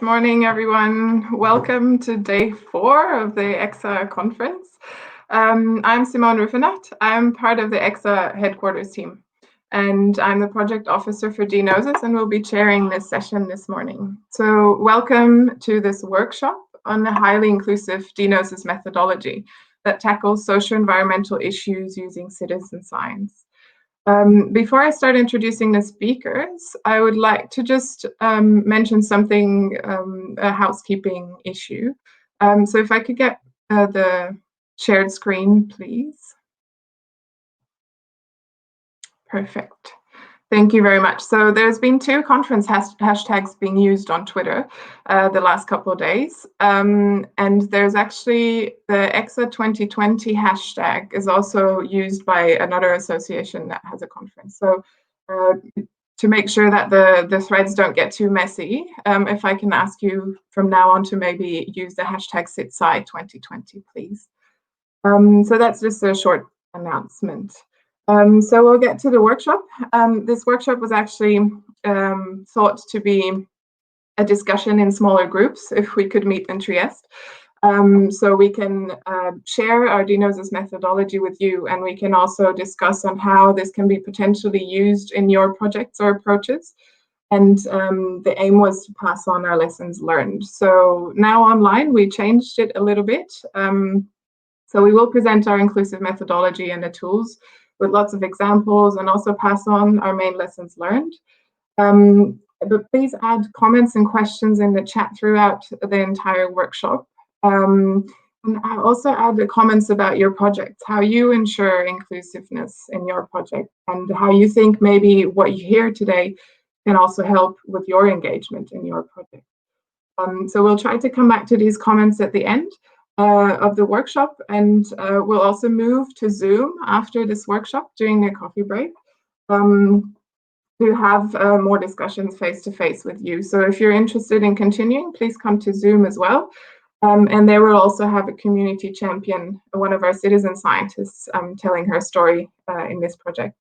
morning, everyone. Welcome to day 4 of the ECSA conference. I'm Simone Ruffinat. I'm part of the ECSA headquarters team, and I'm the project officer for DNosis, and we'll be chairing this session this morning. So welcome to this workshop on the highly inclusive DNosis methodology that tackles socio-environmental issues using citizen science. Before I start introducing the speakers, I would like to just mention something, a housekeeping issue. So if I could get the shared screen, please. Perfect. Thank you very much. So there's been 2 conference hashtags being used on Twitter the last couple of days. And there's actually the ECSA 2020 hashtag is also used by another association that has a conference. So to make sure that the threads don't get too messy, if I can ask you from now on to maybe use the hashtag SitSci 2020, please. So that's just a short announcement. So we'll get to the workshop. This workshop was actually thought to be a discussion in smaller groups if we could meet in Trieste. So we can share our DNosis methodology with you, and we can also discuss on how this can be potentially used in your projects or approaches. And the aim was to pass on our lessons learned. So now online, we changed it a little bit. So we will present our inclusive methodology and the tools with lots of examples, and also pass on our main lessons learned. But please add comments and questions in the chat throughout the entire workshop. And I also add the comments about your projects, how you ensure inclusiveness in your project, and how you think maybe what you hear today can also help with your engagement in your project. So we'll try to come back to these comments at the end of the workshop, and we'll also move to Zoom after this workshop during the coffee break to have more discussions face-to-face with you. So if you're interested in continuing, please come to Zoom as well. And there we'll also have a community champion, one of our citizen scientists, telling her story in this project.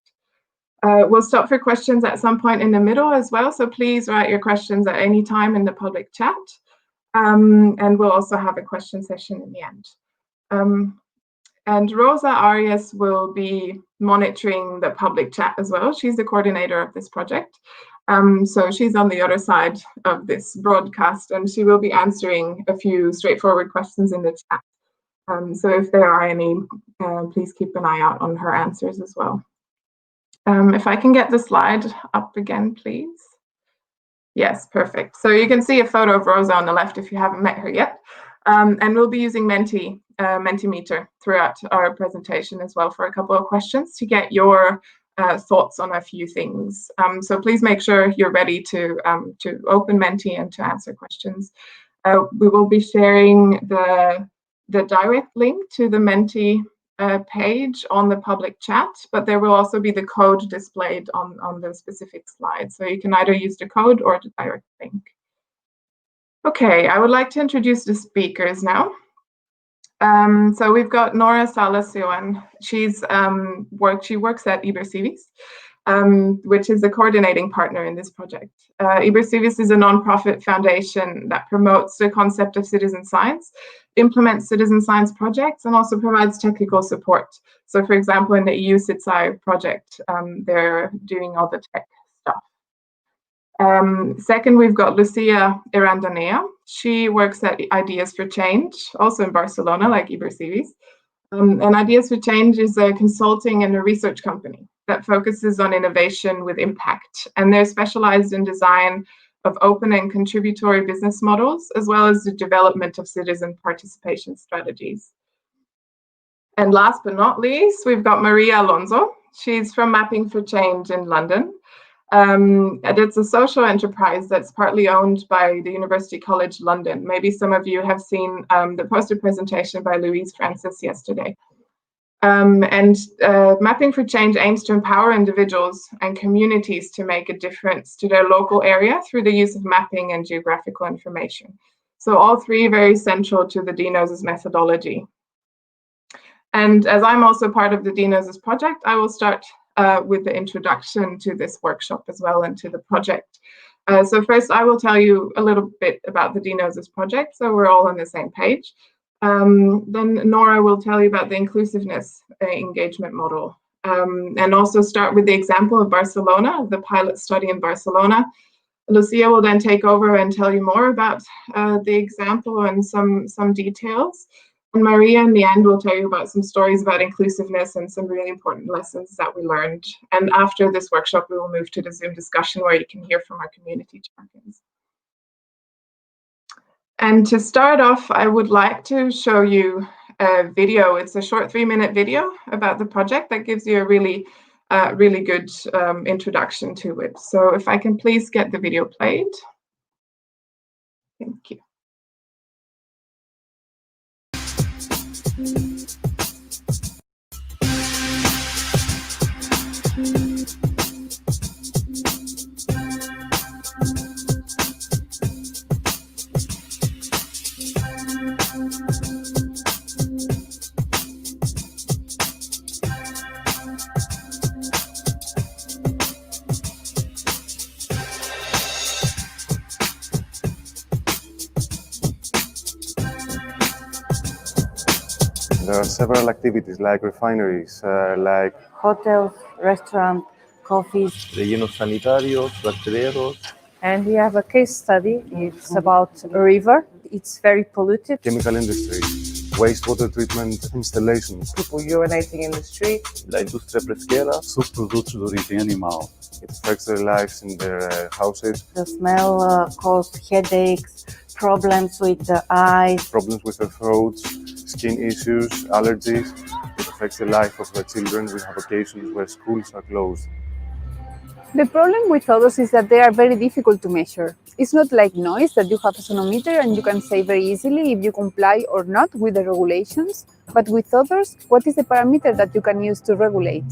We'll stop for questions at some point in the middle as well, so please write your questions at any time in the public chat. And we'll also have a question session in the end. And Rosa Arias will be monitoring the public chat as well. She's the coordinator of this project. So she's on the other side of this broadcast, and she will be answering a few straightforward questions in the chat. So if there are any, please keep an eye out on her answers as well. If I can get the slide up again, please. Yes, perfect. So you can see a photo of Rosa on the left if you haven't met her yet. And we'll be using Mentimeter throughout our presentation as well for a couple of questions to get your thoughts on a few things. So please make sure you're ready to open Menti and to answer questions. We will be sharing the direct link to the Menti page on the public chat, but there will also be the code displayed on the specific slide. So you can either use the code or the direct link. Okay, I would like to introduce the speakers now. So we've got Nora Salas-Johan. She works at Ibercivis, which is the coordinating partner in this project. Ibercivis is a nonprofit foundation that promotes the concept of citizen science, implements citizen science projects, and also provides technical support. So for example, in the EU SitSci project, they're doing all the tech stuff. Second, we've got Lucia Irandanea. She works at Ideas for Change, also in Barcelona, like Ibercivis. And Ideas for Change is a consulting and a research company that focuses on innovation with impact. And they're specialized in design of open and contributory business models, as well as the development of citizen participation strategies. And last but not least, we've got Maria Alonso. She's from Mapping for Change in London. And it's a social enterprise that's partly owned by the University College London. Maybe some of you have seen the poster presentation by Louise Francis yesterday. Mapping for Change aims to empower individuals and communities to make a difference to their local area through the use of mapping and geographical information. So all 3 very central to the DNosis methodology. And as I'm also part of the DNosis project, I will start with the introduction to this workshop as well and to the project. So first, I will tell you a little bit about the DNOSIS project, so we're all on the same page. Then Nora will tell you about the inclusiveness engagement model, and also start with the example of Barcelona, the pilot study in Barcelona. Lucia will then take over and tell you more about the example and some details. And Maria, in the end, will tell you about some stories about inclusiveness and some really important lessons that we learned. And after this workshop, we will move to the Zoom discussion where you can hear from our community champions. And to start off, I would like to show you a video. It's a short 3-minute video about the project that gives you a really good introduction to it. So if I can please get the video played. Thank you. There are several activities like refineries, like hotels, restaurants, coffees. Rellenos sanitarios, vertederos. And we have a case study. It's about a river. It's very polluted. Chemical industry, wastewater treatment installations. People urinating in the street. La industria pesquera. Subprodutos de origem animal. It affects their lives in their houses. The smell causes headaches, problems with the eyes. Problems with their throats, skin issues, allergies. It affects the life of the children. We have occasions where schools are closed. The problem with odors is that they are very difficult to measure. It's not like noise that you have a sonometer and you can say very easily if you comply or not with the regulations. But with odors, what is the parameter that you can use to regulate?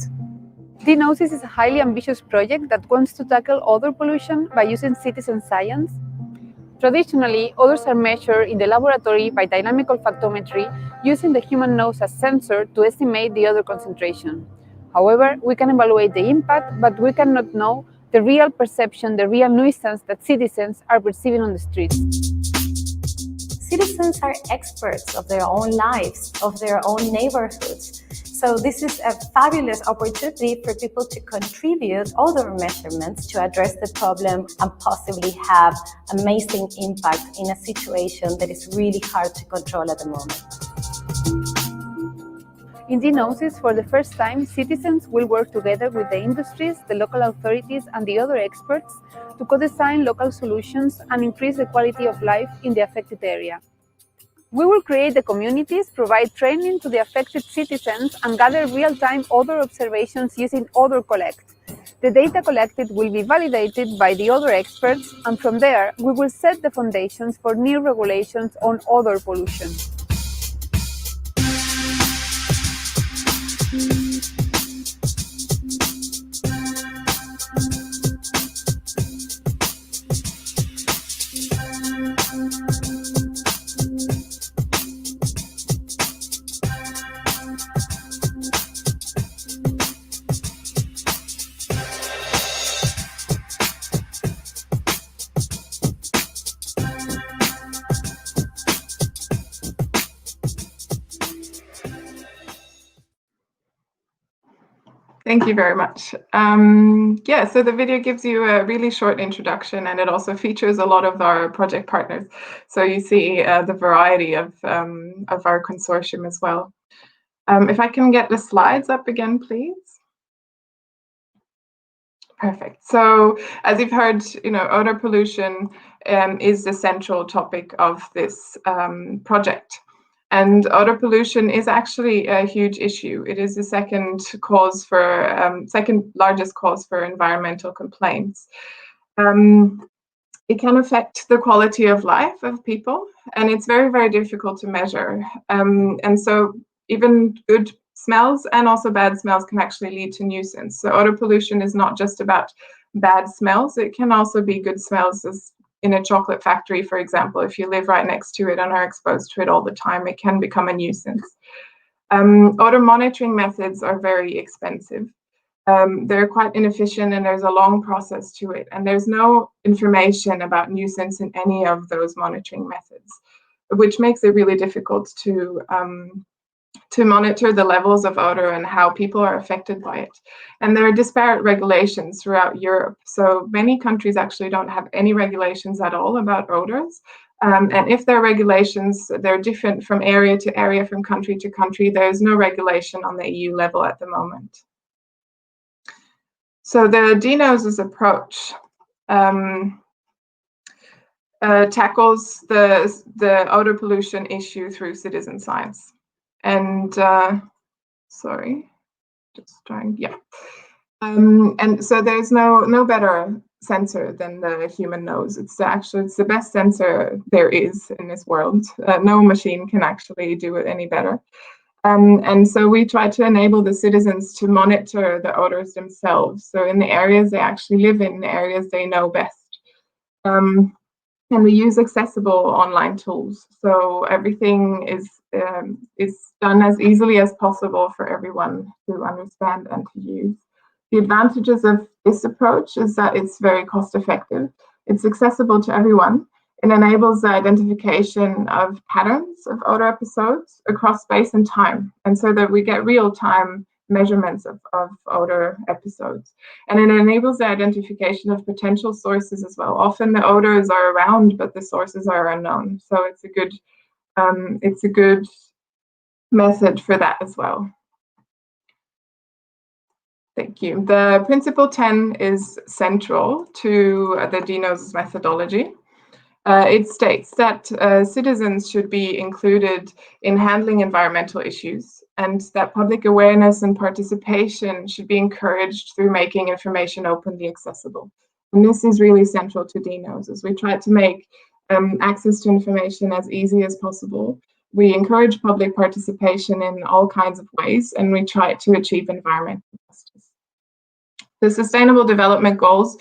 DNOSIS is a highly ambitious project that wants to tackle odor pollution by using citizen science. Traditionally, odors are measured in the laboratory by dynamic olfactometry using the human nose as sensor to estimate the odor concentration. However, we can evaluate the impact, but we cannot know the real perception, the real nuisance that citizens are perceiving on the streets. Citizens are experts of their own lives, of their own neighborhoods. So this is a fabulous opportunity for people to contribute odor measurements to address the problem and possibly have amazing impact in a situation that is really hard to control at the moment. In DNOSIS, for the first time, citizens will work together with the industries, the local authorities, and the other experts to co-design local solutions and increase the quality of life in the affected area. We will create the communities, provide training to the affected citizens, and gather real-time odor observations using Odor Collect. The data collected will be validated by the other experts, and from there, we will set the foundations for new regulations on odor pollution. Thank you very much. Yeah, so the video gives you a really short introduction, and it also features a lot of our project partners. So you see the variety of our consortium as well. If I can get the slides up again, please. Perfect. So as you've heard, odor pollution is the central topic of this project. And odor pollution is actually a huge issue. It is the second largest cause for environmental complaints. It can affect the quality of life of people, and it's very, very difficult to measure. And so even good smells and also bad smells can actually lead to nuisance. So odor pollution is not just about bad smells. It can also be good smells, as in a chocolate factory, for example. If you live right next to it and are exposed to it all the time, it can become a nuisance. Odor monitoring methods are very expensive. they're quite inefficient, and there's a long process to it. And there's no information about nuisance in any of those monitoring methods, which makes it really difficult to monitor the levels of odor and how people are affected by it. And there are disparate regulations throughout Europe. So many countries actually don't have any regulations at all about odors. And if there are regulations, they're different from area to area, from country to country. There's no regulation on the EU level at the moment. So the DNOS's approach tackles the odor pollution issue through citizen science. And and so there's no better sensor than the human nose. It's the best sensor there is in this world. No machine can actually do it any better. And so we try to enable the citizens to monitor the odors themselves. So in the areas they actually live in, the areas they know best. And we use accessible online tools. So everything is done as easily as possible for everyone to understand and to use. The advantages of this approach is that it's very cost effective. It's accessible to everyone. It enables the identification of patterns of odor episodes across space and time, and so that we get real-time measurements of odor episodes. And it enables the identification of potential sources as well. Often the odors are around, but the sources are unknown. So it's a good method for that as well. Thank you. The Principle 10 is central to the DNOS's methodology. It states that citizens should be included in handling environmental issues, and that public awareness and participation should be encouraged through making information openly accessible. And this is really central to DNOS, as we try to make access to information as easy as possible. We encourage public participation in all kinds of ways, and we try to achieve environmental justice. The Sustainable Development Goals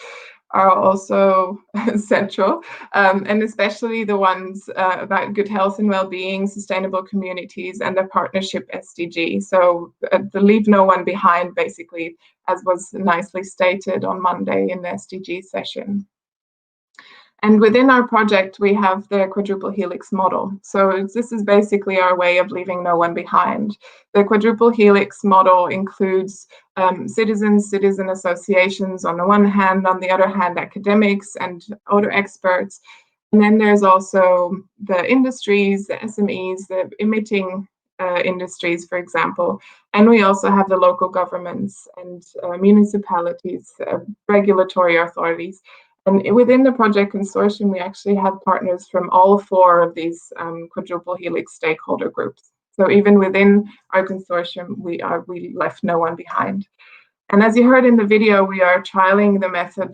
are also central, and especially the ones about good health and well-being, sustainable communities, and the partnership SDG. So the leave no one behind, basically, as was nicely stated on Monday in the SDG session. And within our project, we have the quadruple helix model. So this is basically our way of leaving no one behind. The quadruple helix model includes citizen associations on the one hand, on the other hand, academics and odor experts. And then there's also the industries, the SMEs, the emitting industries, for example. And we also have the local governments and municipalities, regulatory authorities. And within the project consortium, we actually have partners from all 4 of these quadruple helix stakeholder groups. So even within our consortium, we left no one behind. And as you heard in the video, we are trialing the method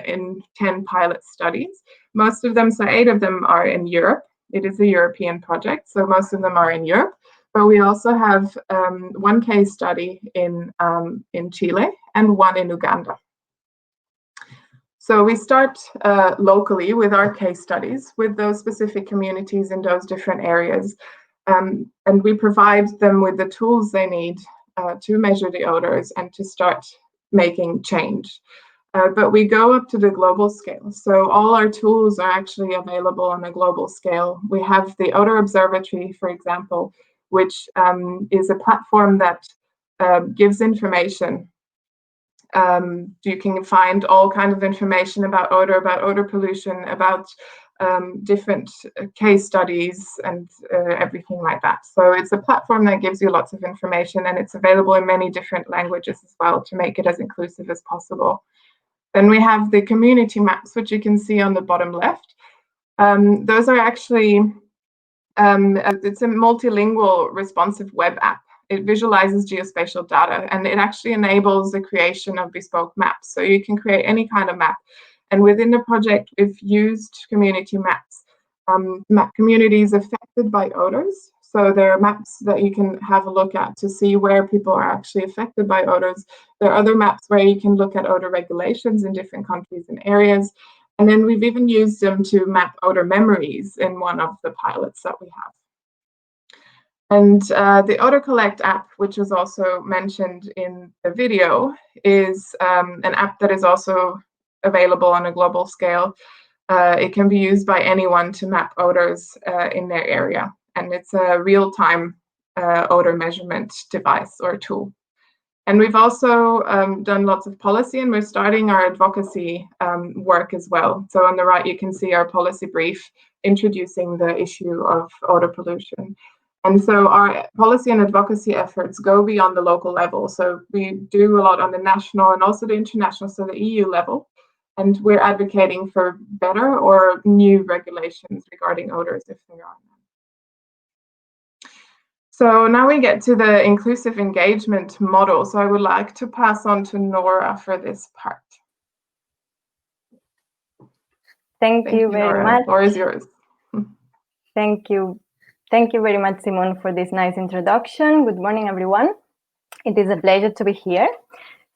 in 10 pilot studies. Most of them, so 8 of them, are in Europe. It is a European project, so most of them are in Europe. But we also have 1 case study in Chile and 1 in Uganda. So we start locally with our case studies with those specific communities in those different areas. And we provide them with the tools they need to measure the odors and to start making change. But we go up to the global scale. So all our tools are actually available on a global scale. We have the Odor Observatory, for example, which is a platform that gives information. You can find all kinds of information about odor pollution, about different case studies and everything like that. So it's a platform that gives you lots of information, and it's available in many different languages as well to make it as inclusive as possible. Then we have the community maps, which you can see on the bottom left. Those are actually, it's a multilingual responsive web app. It visualizes geospatial data, and it actually enables the creation of bespoke maps. So you can create any kind of map. And within the project, we've used community maps, map communities affected by odors. So there are maps that you can have a look at to see where people are actually affected by odors. There are other maps where you can look at odor regulations in different countries and areas. And then we've even used them to map odor memories in one of the pilots that we have. And the AutoCollect app, which was also mentioned in the video, is an app that is also available on a global scale. It can be used by anyone to map odors in their area. And it's a real-time odor measurement device or tool. And we've also done lots of policy, and we're starting our advocacy work as well. So on the right, you can see our policy brief introducing the issue of odor pollution. And so our policy and advocacy efforts go beyond the local level. So we do a lot on the national and also the international, so the EU level. And we're advocating for better or new regulations regarding odors if there are none. So now we get to the inclusive engagement model. So I would like to pass on to Nora for this part. Thank you very Nora. much. The floor is yours. Thank you. Thank you very much, Simone, for this nice introduction. Good morning, everyone. It is a pleasure to be here.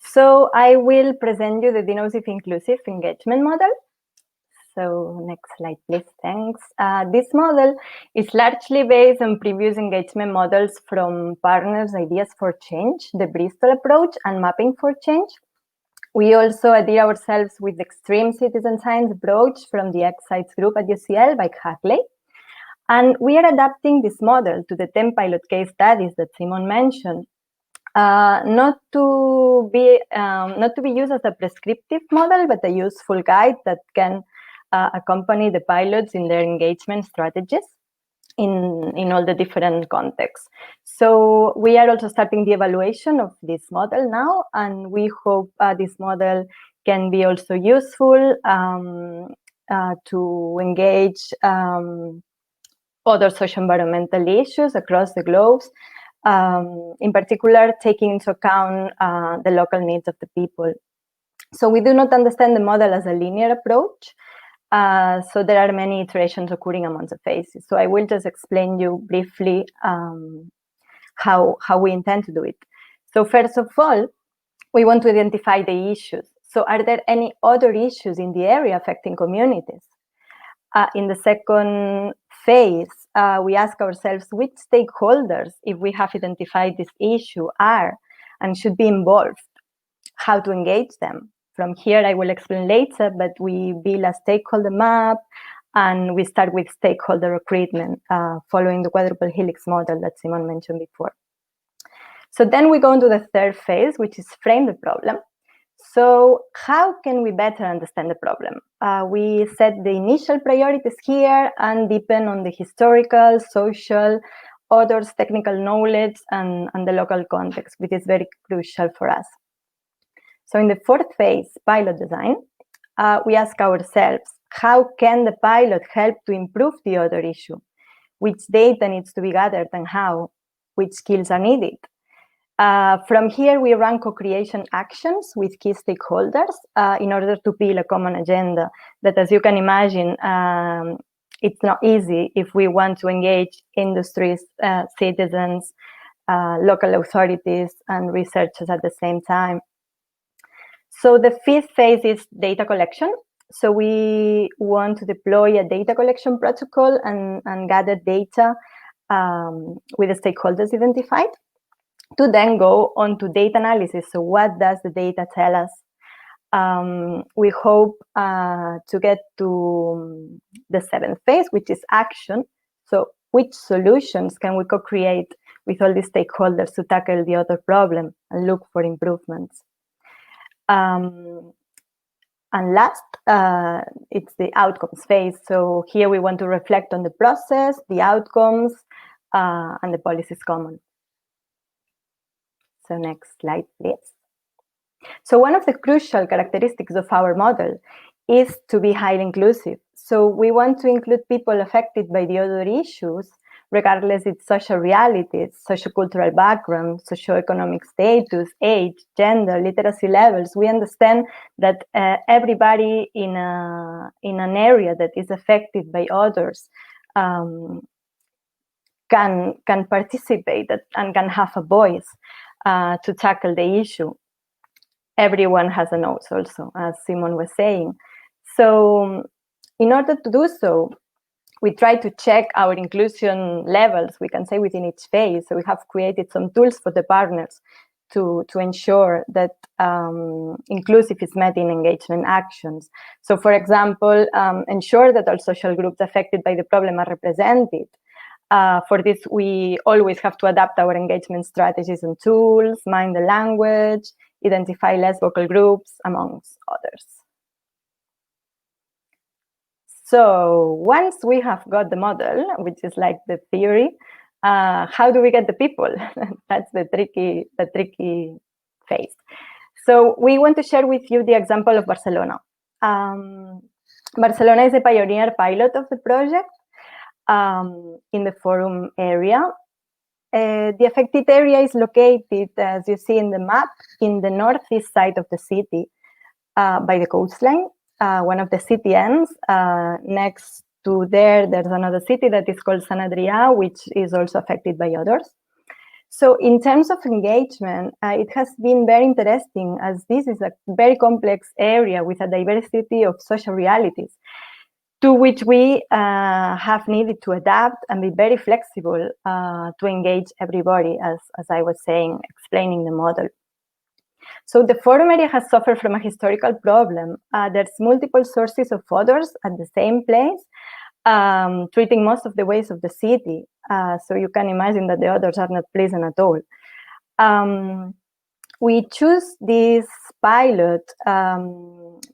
So I will present you the denoisive inclusive engagement model. So next slide, please. Thanks. This model is largely based on previous engagement models from Partners Ideas for Change, the Bristol approach, and Mapping for Change. We also adhere ourselves with the extreme citizen science approach from the ECSA group at UCL by Hackley. And we are adapting this model to the 10 pilot case studies that Simon mentioned, not to be used as a prescriptive model, but a useful guide that can accompany the pilots in their engagement strategies in all the different contexts. So we are also starting the evaluation of this model now, and we hope this model can be also useful to engage other socio-environmental issues across the globe, in particular taking into account the local needs of the people. So we do not understand the model as a linear approach, so there are many iterations occurring among the phases. So I will just explain you briefly how we intend to do it. So first of all, we want to identify the issues. So are there any other issues in the area affecting communities? In the second phase, we ask ourselves which stakeholders, if we have identified this issue, are and should be involved, how to engage them. From here, I will explain later, but we build a stakeholder map, and we start with stakeholder recruitment, following the quadruple helix model that Simon mentioned before. So then we go into the third phase, which is frame the problem. So how can we better understand the problem? We set the initial priorities here and deepen on the historical, social, others' technical knowledge and the local context, which is very crucial for us. So in the fourth phase, pilot design, we ask ourselves, how can the pilot help to improve the other issue? Which data needs to be gathered and how? Which skills are needed? From here, we run co-creation actions with key stakeholders in order to build a common agenda that, as you can imagine, it's not easy if we want to engage industries, citizens, local authorities, and researchers at the same time. So the fifth phase is data collection. So we want to deploy a data collection protocol and gather data with the stakeholders identified, to then go on to data analysis. So what does the data tell us? We hope to get to the seventh phase, which is action. So which solutions can we co-create with all the stakeholders to tackle the other problem and look for improvements? And last, it's the outcomes phase. So here we want to reflect on the process, the outcomes, and the policies common. So next slide, please. So one of the crucial characteristics of our model is to be highly inclusive. So we want to include people affected by the other issues, regardless its social realities, sociocultural background, socioeconomic status, age, gender, literacy levels. We understand that everybody in an area that is affected by others can participate and can have a voice to tackle the issue. Everyone has a nose also, as Simon was saying. So in order to do so, we try to check our inclusion levels, we can say, within each phase. So we have created some tools for the partners to ensure that inclusive is met in engagement actions. So for example, ensure that all social groups affected by the problem are represented. For this, we always have to adapt our engagement strategies and tools, mind the language, identify less vocal groups, amongst others. So once we have got the model, which is like the theory, how do we get the people? That's the tricky phase. So we want to share with you the example of Barcelona. Barcelona is the pioneer pilot of the project in the forum area. The affected area is located, as you see in the map, in the northeast side of the city by the coastline. One of the city ends. Next to there's another city that is called San Adrià, which is also affected by others. So in terms of engagement, it has been very interesting, as this is a very complex area with a diversity of social realities, to which we have needed to adapt and be very flexible to engage everybody, as I was saying, explaining the model. So the forum area has suffered from a historical problem. There's multiple sources of odors at the same place, treating most of the ways of the city. So you can imagine that the odors are not pleasant at all. We choose this pilot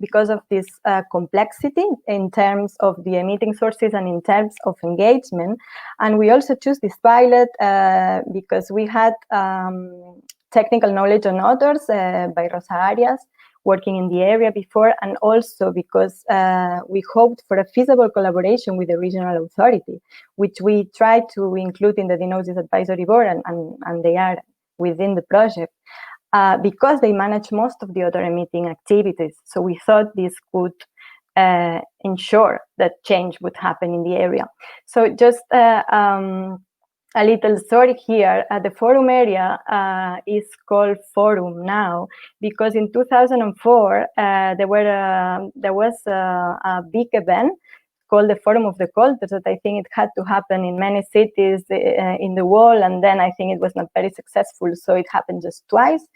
because of this complexity in terms of the emitting sources and in terms of engagement. And we also choose this pilot because we had technical knowledge on odors by Rosa Arias, working in the area before, and also because we hoped for a feasible collaboration with the regional authority, which we tried to include in the Diagnosis Advisory Board, and they are within the project, because they manage most of the other emitting activities. So we thought this could ensure that change would happen in the area. So just a little story here. The forum area is called Forum now because in 2004 there was a big event called the Forum of the Cultures that I think it had to happen in many cities in the world, and then I think it was not very successful, so it happened just twice,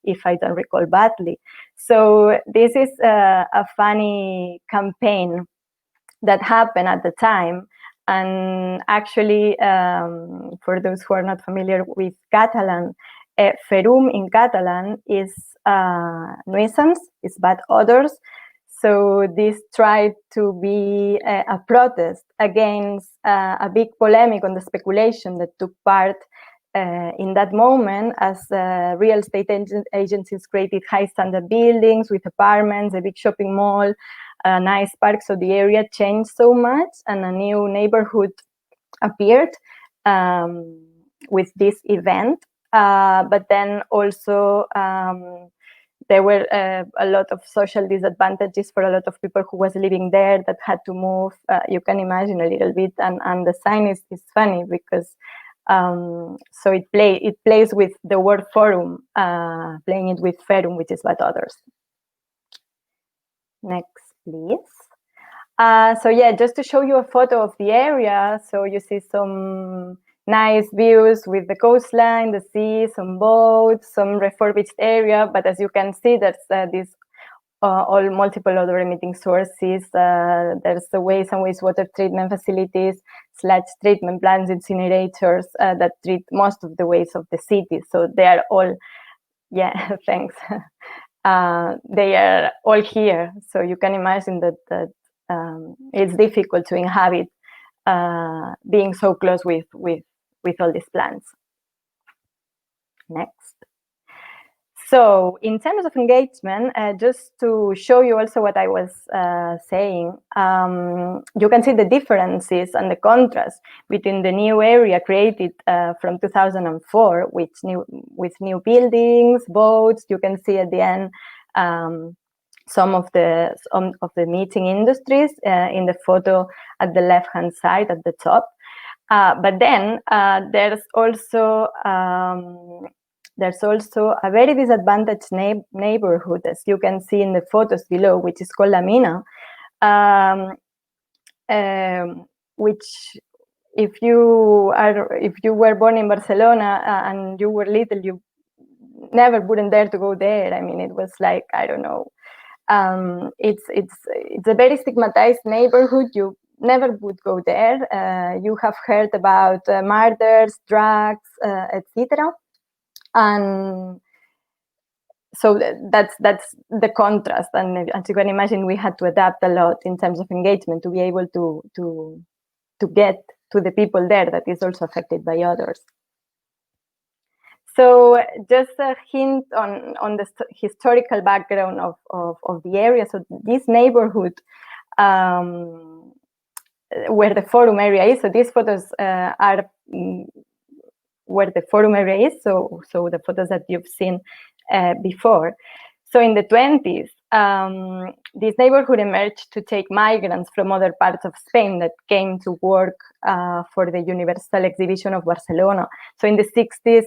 if I don't recall badly. So this is a funny campaign that happened at the time. And actually, for those who are not familiar with Catalan, ferum in Catalan is nuisance, is bad odors. So this tried to be a protest against a big polemic on the speculation that took part in that moment, as real estate agencies created high standard buildings with apartments, a big shopping mall, a nice park. So the area changed so much, and a new neighborhood appeared with this event. But then also there were a lot of social disadvantages for a lot of people who was living there that had to move. You can imagine a little bit, and the sign is funny because so it plays with the word forum, playing it with ferum, which is bad odors. Next, please. So yeah, just to show you a photo of the area. So you see some nice views with the coastline, the sea, some boats, some refurbished area. But as you can see, there's this all multiple other emitting sources. There's the waste and wastewater treatment facilities, sludge treatment plants, incinerators that treat most of the waste of the city. So they are all, yeah, thanks. They are all here. So you can imagine that it's difficult to inhabit being so close with all these plants. Next. So in terms of engagement, just to show you also what I was saying, you can see the differences and the contrast between the new area created from 2004 with new buildings, boats. You can see at the end some of the meeting industries in the photo at the left-hand side at the top. But then there's also a very disadvantaged neighborhood, as you can see in the photos below, which is called La Mina. which if you were born in Barcelona and you were little, you never wouldn't dare to go there. I mean, it was like, I don't know. It's a very stigmatized neighborhood. You never would go there. You have heard about murders, drugs, etc. And so that's the contrast. And as you can imagine, we had to adapt a lot in terms of engagement to be able to get to the people there that is also affected by others. So just a hint on the historical background of the area. So this neighborhood where the forum area is, so these photos are where the forum area is, so the photos that you've seen before. So in the 20s, this neighborhood emerged to take migrants from other parts of Spain that came to work for the Universal Exhibition of Barcelona. So in the 60s,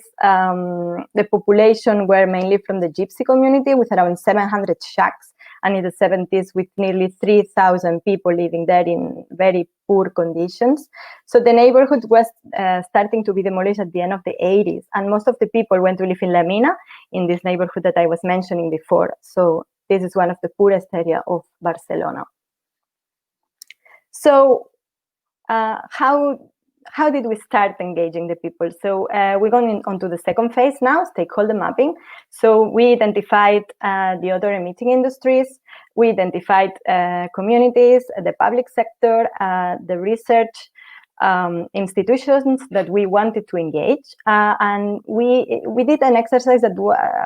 the population were mainly from the Gypsy community with around 700 shacks, and in the 70s with nearly 3,000 people living there in very poor conditions. So the neighborhood was starting to be demolished at the end of the 80s, and most of the people went to live in La Mina, in this neighborhood that I was mentioning before. So this is one of the poorest area of Barcelona. So how did we start engaging the people? So we're going on to the second phase now, stakeholder mapping. So we identified the other emitting industries, we identified communities, the public sector, the research institutions that we wanted to engage, and we did an exercise that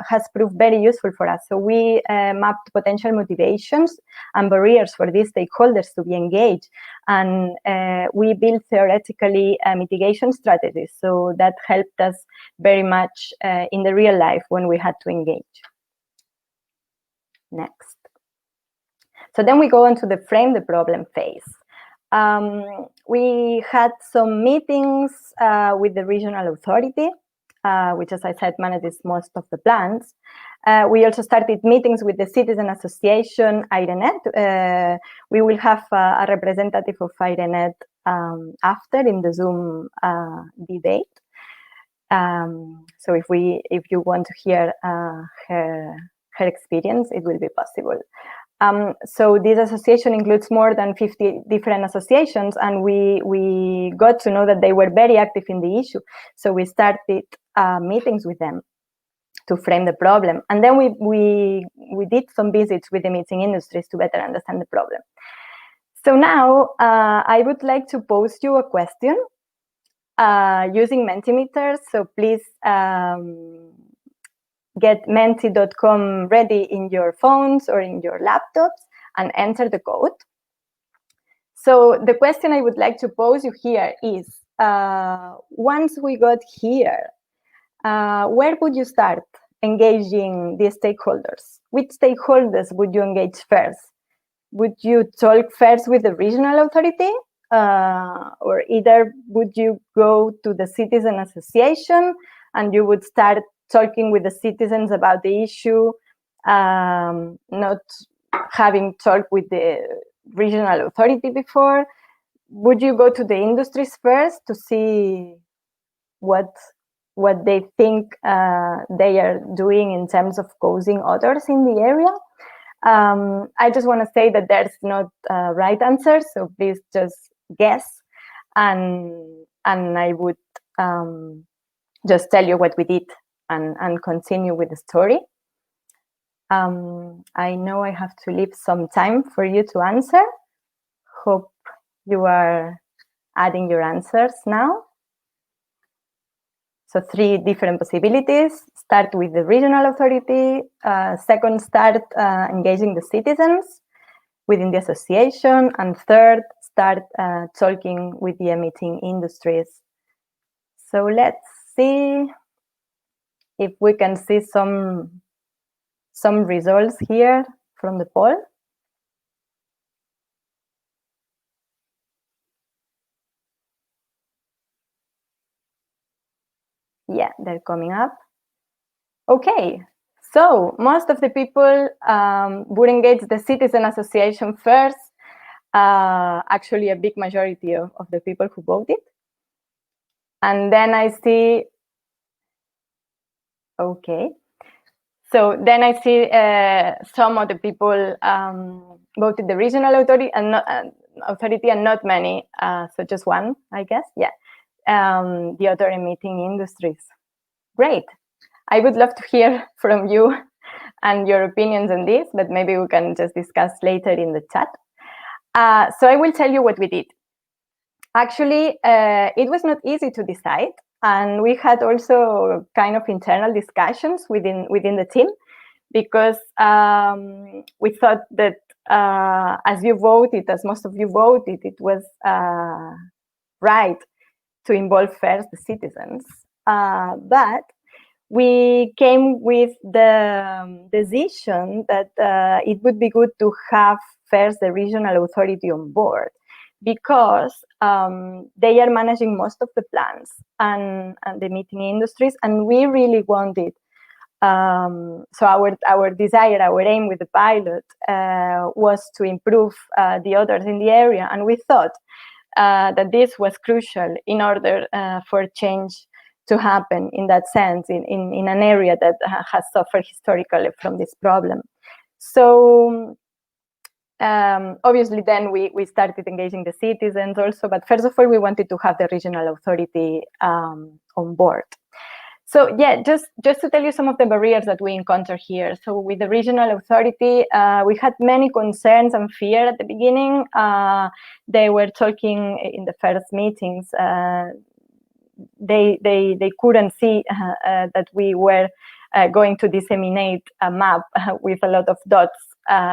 has proved very useful for us. So we mapped potential motivations and barriers for these stakeholders to be engaged, and we built theoretically mitigation strategies. So that helped us very much in the real life when we had to engage. Next. So then we go into the frame the problem phase. We had some meetings with the regional authority, which, as I said, manages most of the plans. We also started meetings with the citizen association, IRENET. We will have a representative of IRENET after in the Zoom debate. So if you want to hear her experience, it will be possible. So this association includes more than 50 different associations, and we got to know that they were very active in the issue. So we started meetings with them to frame the problem. And then we did some visits with the emitting industries to better understand the problem. So now I would like to pose you a question using Mentimeter. So please get menti.com ready in your phones or in your laptops and enter the code. So the question I would like to pose you here is, once we got here, where would you start engaging the stakeholders? Which stakeholders would you engage first? Would you talk first with the regional authority? Or either would you go to the citizen association and you would start talking with the citizens about the issue, not having talked with the regional authority before? Would you go to the industries first to see what they think they are doing in terms of causing others in the area? I just want to say that there's not a right answer, so please just guess, and I would just tell you what we did and continue with the story. I know I have to leave some time for you to answer. Hope you are adding your answers now. So 3 different possibilities. Start with the regional authority. Second, start engaging the citizens within the association. And third, start talking with the emitting industries. So let's see if we can see some results here from the poll. Yeah, they're coming up. Okay, so most of the people would engage the citizen association first. actually a big majority of the people who voted. And then I see, okay. So then I see some of the people voted the regional authority and not many, so just one, I guess, yeah. The other emitting industries. Great. I would love to hear from you and your opinions on this, but maybe we can just discuss later in the chat. So I will tell you what we did. Actually, it was not easy to decide, and we had also kind of internal discussions within the team, because we thought that as you voted, as most of you voted, it was right to involve first the citizens. But we came with the decision that it would be good to have first the regional authority on board, because they are managing most of the plans and the meeting industries, and we really wanted. So our desire, our aim with the pilot was to improve the others in the area, and we thought that this was crucial in order for change to happen in that sense, in an area that has suffered historically from this problem. So obviously then we started engaging the citizens also, but first of all, we wanted to have the regional authority on board. So yeah, just to tell you some of the barriers that we encounter here. So with the regional authority, we had many concerns and fear at the beginning. They were talking in the first meetings. They couldn't see that we were going to disseminate a map with a lot of dots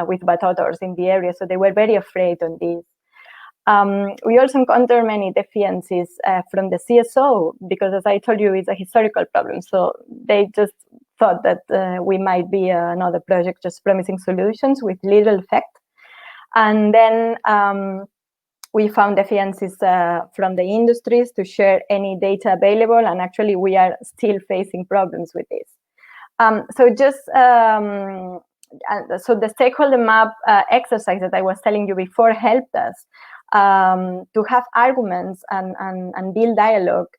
with bad odors in the area. So they were very afraid on this. We also encounter many deficiencies from the CSO, because as I told you, it's a historical problem. So they just thought that we might be another project just promising solutions with little effect. And then we found deficiencies from the industries to share any data available. And actually, we are still facing problems with this. So the stakeholder map exercise that I was telling you before helped us to have arguments and build dialogue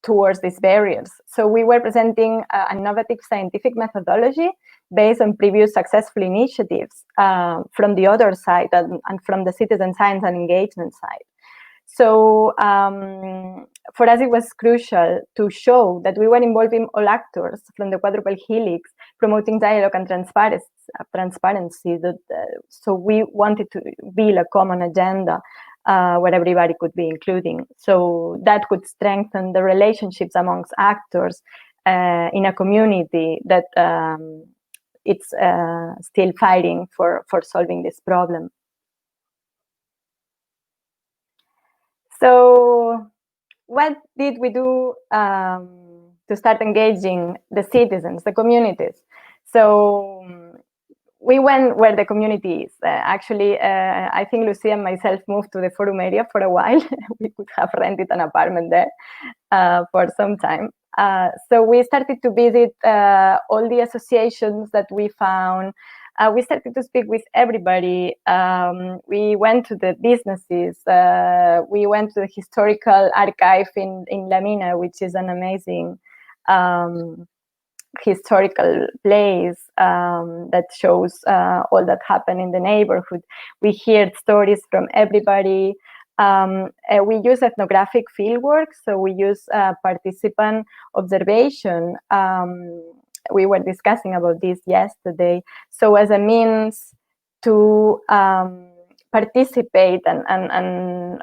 towards these barriers. So we were presenting an innovative scientific methodology based on previous successful initiatives from the other side and from the citizen science and engagement side. So for us, it was crucial to show that we were involving all actors from the quadruple helix, promoting dialogue and transparency. So we wanted to build a common agenda where everybody could be including. So that could strengthen the relationships amongst actors in a community that it's still fighting for solving this problem. So what did we do to start engaging the citizens, the communities? So we went where the community is. Actually, I think Lucia and myself moved to the forum area for a while. We could have rented an apartment there for some time. So we started to visit all the associations that we found. We started to speak with everybody. We went to the businesses. We went to the historical archive in La Mina, which is an amazing historical place that shows all that happened in the neighborhood. We heard stories from everybody. We use ethnographic fieldwork, so we use participant observation. We were discussing about this yesterday. So as a means to participate and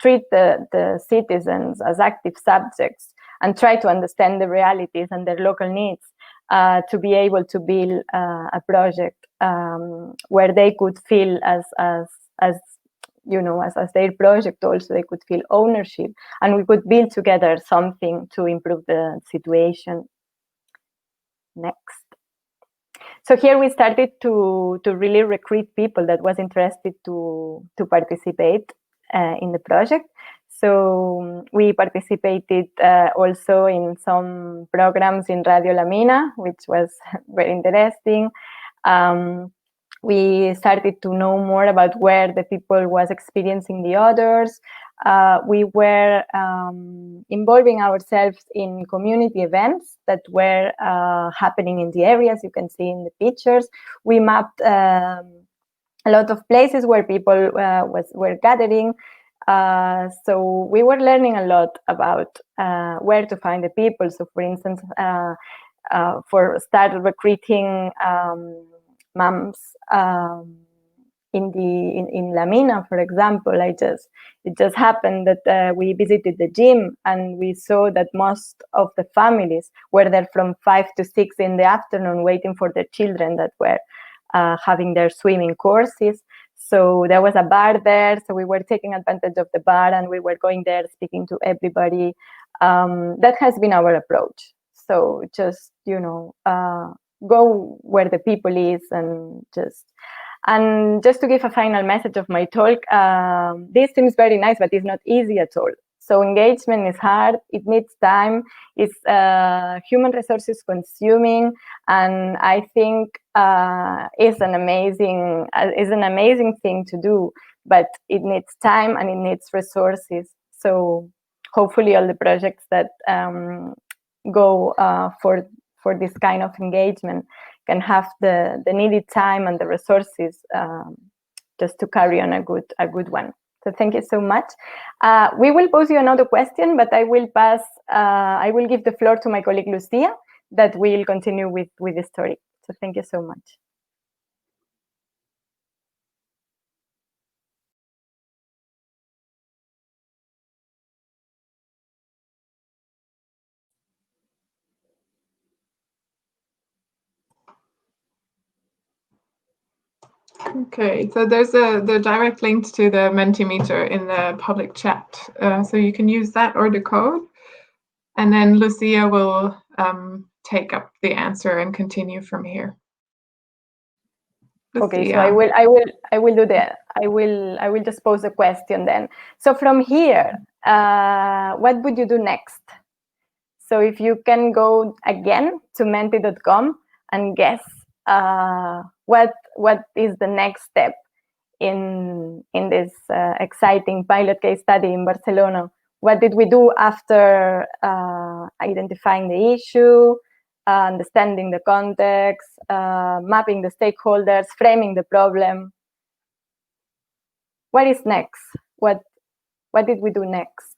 treat the citizens as active subjects and try to understand the realities and their local needs to be able to build a project where they could feel as you know, as their project also, they could feel ownership, and we could build together something to improve the situation. Next. So here we started to really recruit people that was interested to participate in the project. So we participated also in some programs in Radio La Mina, which was very interesting. we started to know more about where the people was experiencing the others. We were involving ourselves in community events that were happening in the areas you can see in the pictures. We mapped a lot of places where people were gathering. So we were learning a lot about where to find the people. So for instance, for start recruiting moms in La Mina, for example, it just happened that we visited the gym and we saw that most of the families were there from 5 to 6 in the afternoon waiting for their children that were having their swimming courses. So there was a bar there, so we were taking advantage of the bar and we were going there speaking to everybody. That has been our approach. So just, go where the people is and just to give a final message of my talk, this seems very nice, but it's not easy at all. So engagement is hard, it needs time, it's human resources consuming, and I think it's an amazing thing to do, but it needs time and it needs resources. So hopefully all the projects that go for this kind of engagement can have the needed time and the resources just to carry on a good one. So thank you so much. We will pose you another question, but I will give the floor to my colleague Lucia that will continue with the story. So thank you so much. Okay, so there's the direct link to the Mentimeter in the public chat. So you can use that or the code. And then Lucia will take up the answer and continue from here. Lucia. Okay, so I will just pose a question then. So from here, what would you do next? So if you can go again to menti.com and guess what is the next step in this exciting pilot case study in Barcelona? What did we do after identifying the issue, understanding the context, mapping the stakeholders, framing the problem? What is next? What did we do next?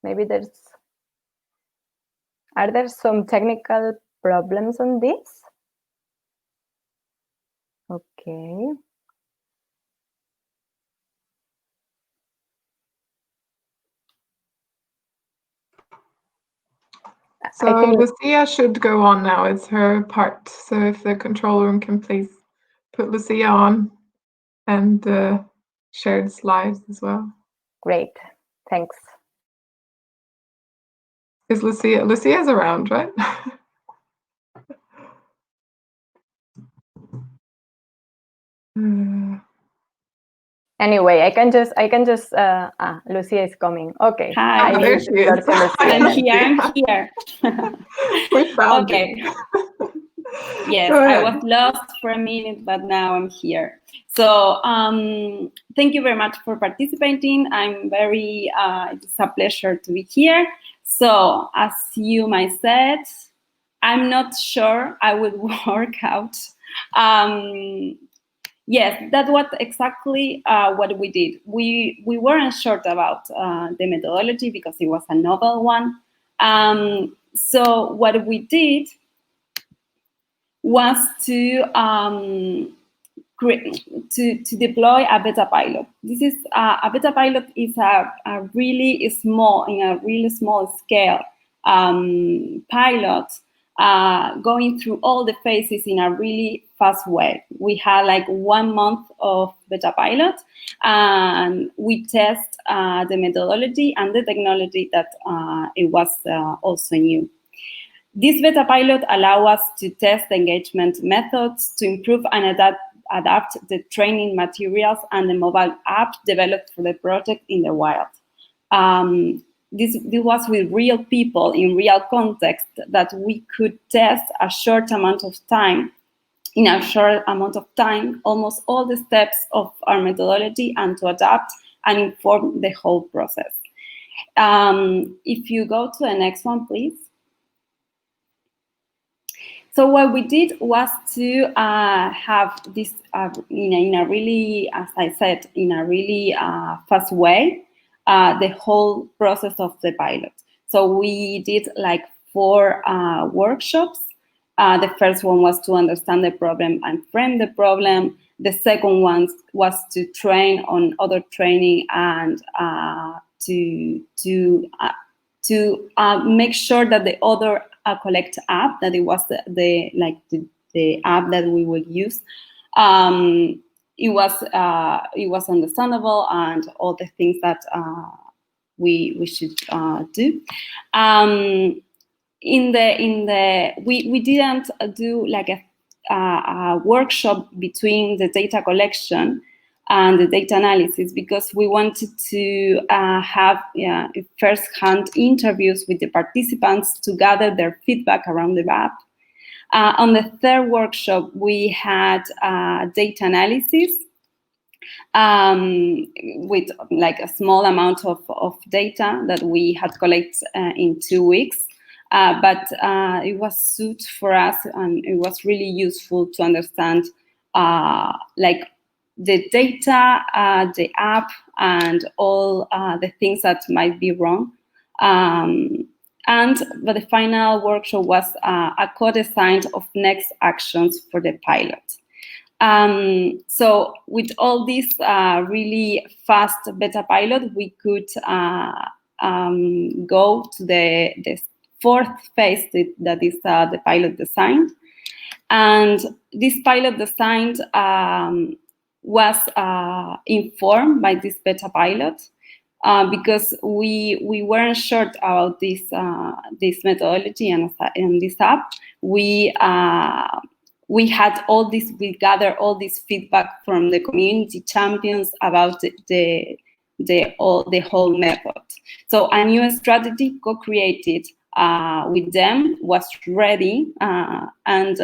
Maybe are there some technical problems on this? Okay. So Lucia should go on now. It's her part. So if the control room can please put Lucia on and share the slides as well. Great, thanks. Is Lucia's around, right? Anyway, I can just Lucia is coming. Okay. Hi, there she is. I'm here. We found okay. Yes, I was lost for a minute, but now I'm here. So thank you very much for participating. I'm very, it's a pleasure to be here. So as you might said, I'm not sure I will work out. Yes, that's exactly what we did. We weren't sure about the methodology because it was a novel one. So what we did was to deploy a beta pilot. This is a beta pilot is a really small scale pilot. Going through all the phases in a really fast way. We had like 1 month of beta pilot, and we test the methodology and the technology that it was also new. This beta pilot allow us to test engagement methods to improve and adapt the training materials and the mobile app developed for the project in the wild. this was with real people in real context, that we could test a short amount of time, in a short amount of time, almost all the steps of our methodology, and to adapt and inform the whole process. If you go to the next one, please. So what we did was to have this in a really, as I said, in a really fast way, the whole process of the pilot. So we did like 4 workshops. The first one was to understand the problem and frame the problem. The second one was to train on other training and to make sure that the other collect app, that it was the app that we would use, it was understandable, and all the things that we should do. We didn't do like a workshop between the data collection and the data analysis, because we wanted to have first-hand interviews with the participants to gather their feedback around the app. On the third workshop, we had data analysis with like a small amount of data that we had collected in 2 weeks. But it was suited for us, and it was really useful to understand like the data, the app, and all the things that might be wrong. But the final workshop was a co-design of next actions for the pilot. So with all this really fast beta pilot, we could go to the 4th phase, that is the pilot design. And this pilot design was informed by this beta pilot, because we weren't sure about this methodology and this app. We had all this, we gathered all this feedback from the community champions about the whole method. So a new strategy co-created with them was ready, and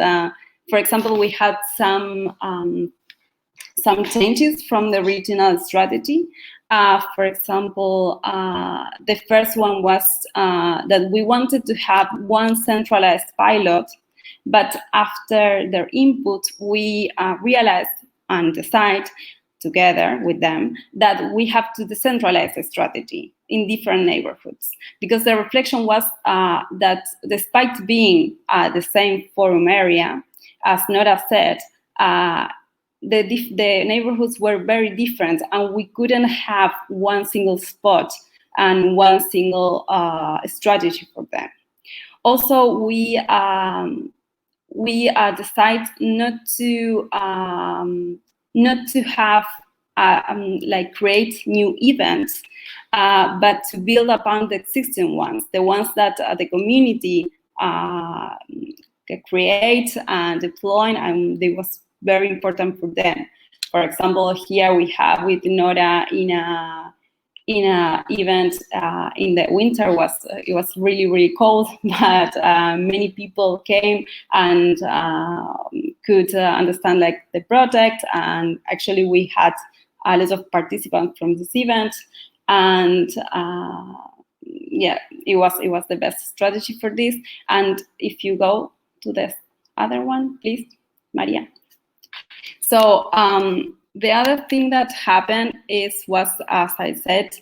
for example, we had some changes from the original strategy. For example, the first one was that we wanted to have one centralized pilot, but after their input, we realized and decided together with them that we have to decentralize the strategy in different neighborhoods, because the reflection was that despite being the same forum area, as Nora said, the neighborhoods were very different, and we couldn't have one single spot and one single strategy for them. Also, we decided not to have like create new events, but to build upon the existing ones, the ones that the community create and deploy, and it was very important for them. For example, here we have with Nora in a event in the winter. It was really cold, but many people came and could understand like the project, and actually we had a lot of participants from this event, and yeah, it was the best strategy for this. And if you go to the other one, please, Maria. So the other thing that happened was, as I said,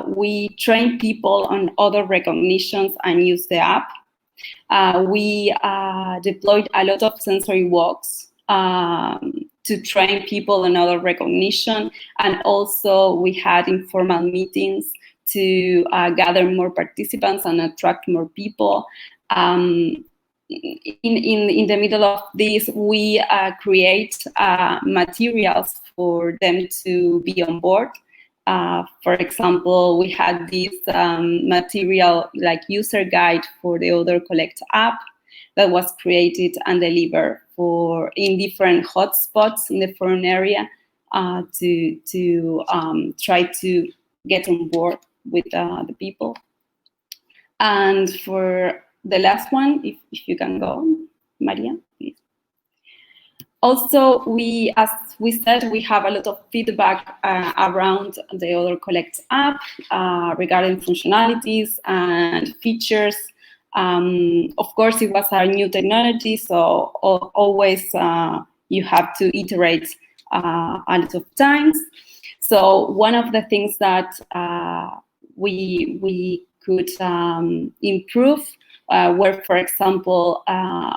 we trained people on other recognitions and use the app. We deployed a lot of sensory walks to train people on other recognition, and also we had informal meetings to gather more participants and attract more people. In the middle of this, we create materials for them to be on board. For example, we had this material like user guide for the Odor Collect app that was created and delivered in different hotspots in the forum area to try to get on board with the people. And for the last one, if you can go, Maria, please. Also, as we said, we have a lot of feedback around the Other Collect app regarding functionalities and features. Of course, it was a new technology, so always you have to iterate a lot of times. So one of the things that we could improve were, for example,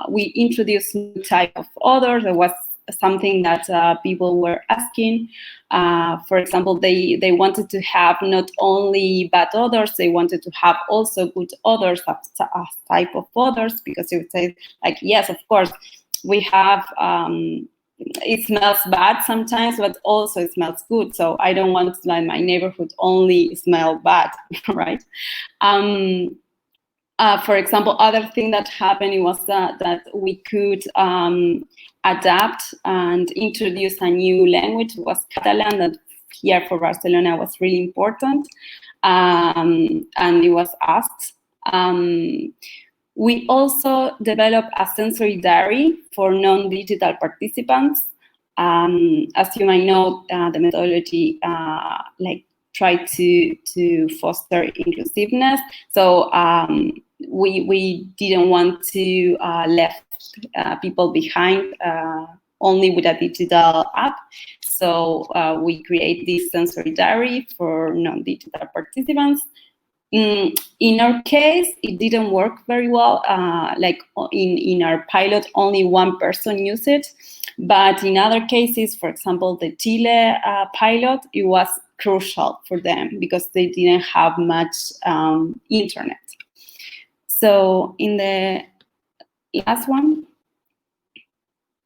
we introduced new type of authors. There was something that people were asking. For example, they wanted to have not only bad authors, they wanted to have also good authors, a type of authors, because they would say, like, yes, of course, we have, it smells bad sometimes, but also it smells good. So I don't want my neighborhood only smell bad, right? For example, other thing that happened was that we could adapt and introduce a new language. It was Catalan, that here for Barcelona was really important, and it was asked. We also developed a sensory diary for non-digital participants. As you might know, the methodology try to foster inclusiveness. So we didn't want to left people behind only with a digital app. So we create this sensory diary for non-digital participants. In our case, it didn't work very well. Like in our pilot, only one person used it. But in other cases, for example, the Chile pilot, it was crucial for them because they didn't have much internet. So in the last one,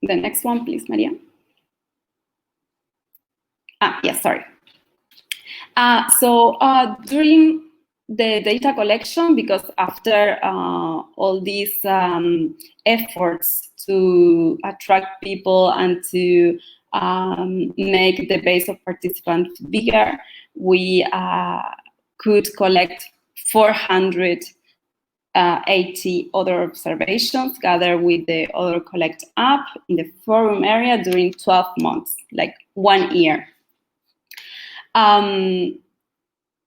the next one, please, Maria. Yes, sorry. So during the data collection, because after all these efforts to attract people and to make the base of participants bigger, we could collect 480 other observations gathered with the Other Collect app in the forum area during 12 months, like 1 year.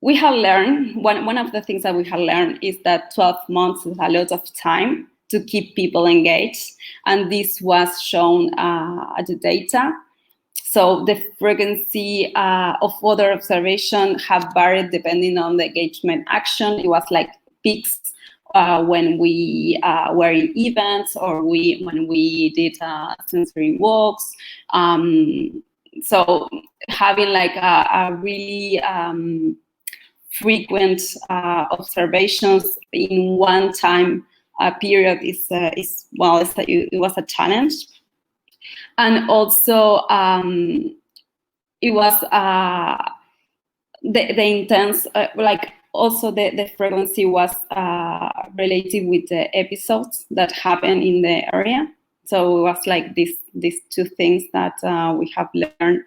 We have learned, one of the things that we have learned is that 12 months is a lot of time to keep people engaged, and this was shown at the data. So the frequency of other observation have varied depending on the engagement action. It was like peaks when we were in events or when we did sensory walks. So having like a really frequent observations in one time period it was a challenge. And also it was the intense, also the frequency was related with the episodes that happen in the area. So it was like these two things that we have learned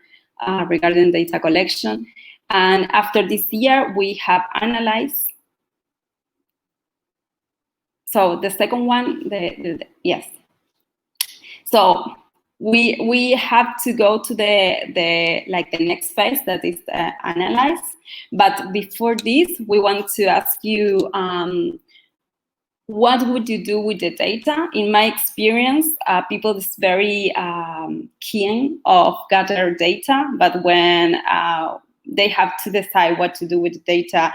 regarding data collection. And after this year, we have analyzed. So the second one, yes. So we have to go to the next phase, that is analyze. But before this, we want to ask you, what would you do with the data? In my experience, people is very keen of gather data, but when they have to decide what to do with the data,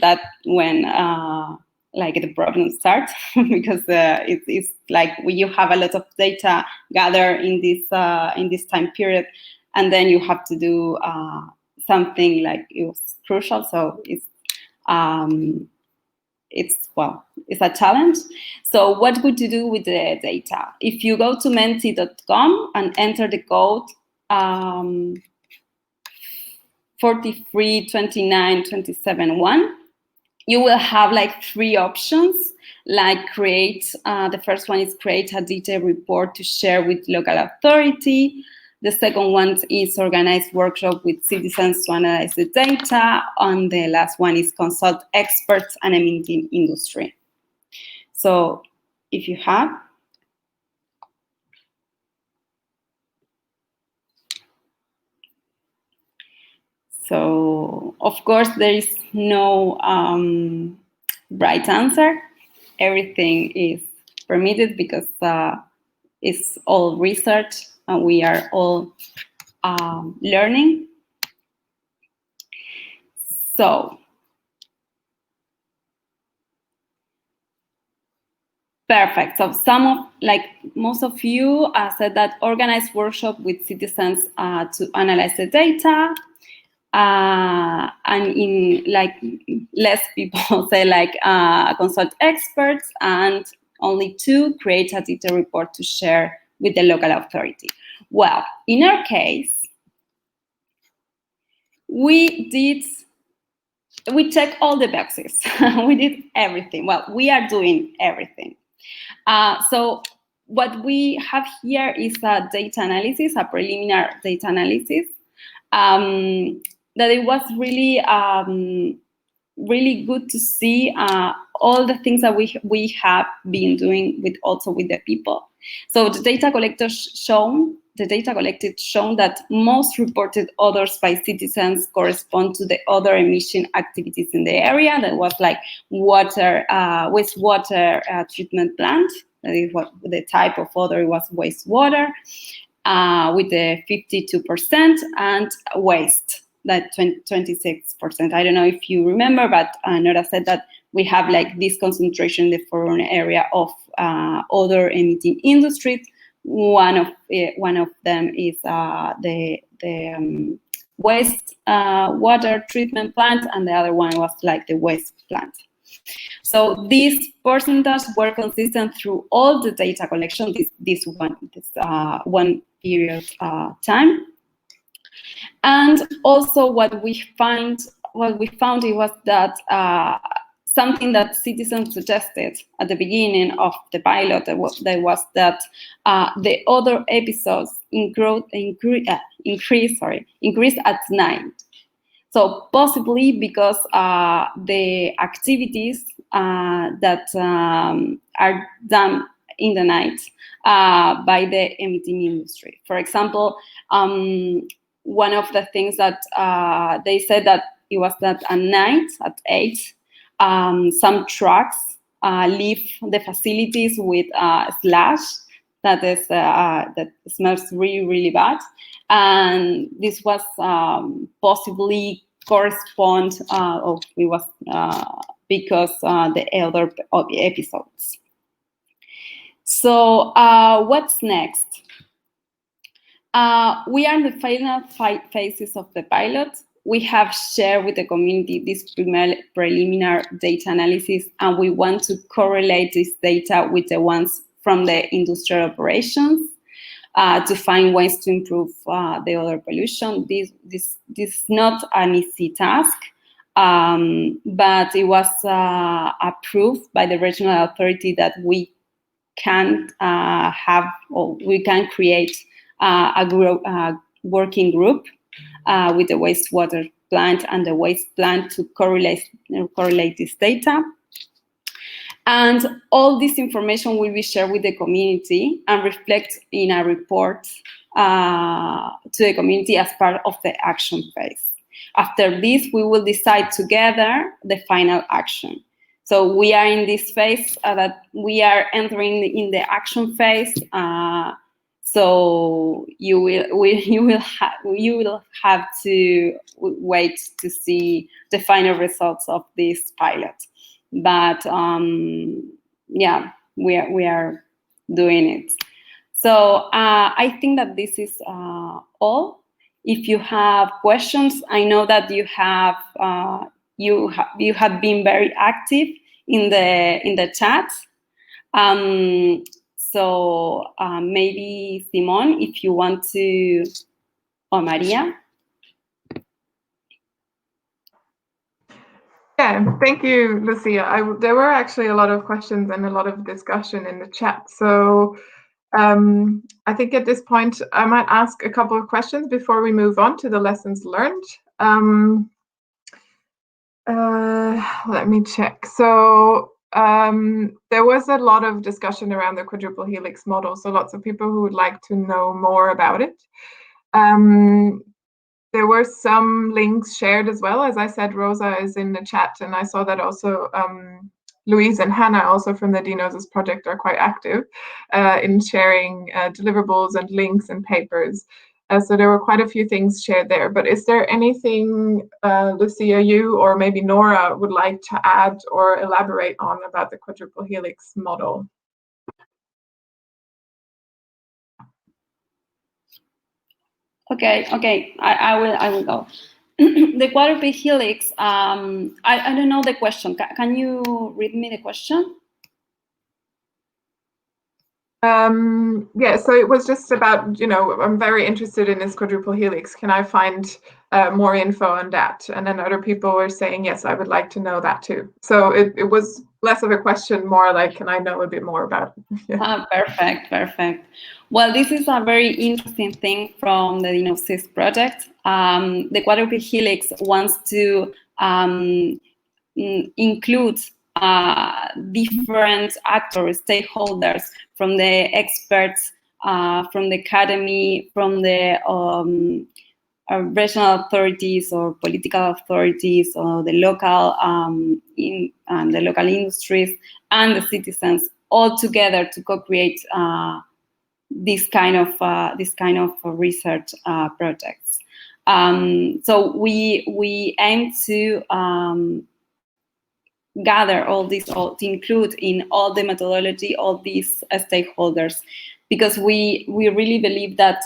that when the problem starts, because it's like you have a lot of data gathered in this time period, and then you have to do something like it was crucial. So it's a challenge. So what would you do with the data? If you go to menti.com and enter the code 432927.1, you will have like 3 options, like create, the first one is create a detailed report to share with local authority. The second one is organize workshop with citizens to analyze the data. And the last one is consult experts and emitting industry. So if you have. So, of course, there is no right answer. Everything is permitted because it's all research and we are all learning. So, perfect. So most of you said that organize workshop with citizens to analyze the data. And in less people say consult experts, and only 2 create a detailed report to share with the local authority. Well, in our case, we checked all the boxes. We did everything. Well, we are doing everything. So what we have here is a data analysis, a preliminary data analysis. That it was really, really good to see all the things that we have been doing also with the people. So the data collected shown that most reported odors by citizens correspond to the odor emission activities in the area. That was like wastewater treatment plant. That is what the type of odor was, wastewater. With the 52% and waste, that 26%. I don't know if you remember, but Nora said that we have this concentration in the foreign area of odor emitting industries. One of them is the waste water treatment plant, and the other one was the waste plant. So these percentages were consistent through all the data collection, this one period time. And also what we found it was that something that citizens suggested at the beginning of the pilot was that the other episodes increased at night. So possibly because the activities that are done in the night by the emitting industry. For example, one of the things that they said that it was that at night at 8, some trucks leave the facilities with slash that smells really, really bad, and this was possibly correspond because the other episodes. So what's next? We are in the final phases of the pilot. We have shared with the community this preliminary data analysis, and we want to correlate this data with the ones from the industrial operations to find ways to improve the odor pollution. This is not an easy task, but it was approved by the regional authority that we can create a working group with the wastewater plant and the waste plant to correlate this data. And all this information will be shared with the community and reflect in a report to the community as part of the action phase. After this, we will decide together the final action. So we are in this phase that we are entering in the action phase. So you will have to wait to see the final results of this pilot. But yeah, we are doing it. So I think that this is all. If you have questions, I know that you have been very active in the chat. So maybe Simon, if you want to, or Maria. Yeah, thank you, Lucia. There were actually a lot of questions and a lot of discussion in the chat. So I think at this point I might ask a couple of questions before we move on to the lessons learned. Let me check. So there was a lot of discussion around the quadruple helix model, so lots of people who would like to know more about it. There were some links shared as well. As I said, Rosa is in the chat, and I saw that also Louise and Hannah, also from the DNosis project, are quite active in sharing deliverables and links and papers. So there were quite a few things shared there. But is there anything, Lucia, you or maybe Nora would like to add or elaborate on about the quadruple helix model? Okay, I will go. The quadruple helix, I don't know the question. Can you read me the question? Yeah, so it was just about, I'm very interested in this quadruple helix. Can I find more info on that? And then other people were saying, yes, I would like to know that too. So it was less of a question, more like, can I know a bit more about it? Yeah. Perfect. Well, this is a very interesting thing from the DNosis project. The quadruple helix wants to include different actors, stakeholders, from the experts, from the academy, from the regional authorities or political authorities, or the local the local industries and the citizens, all together to co-create this kind of research projects. So we aim to gather all this, to include in all the methodology all these stakeholders, because we really believe that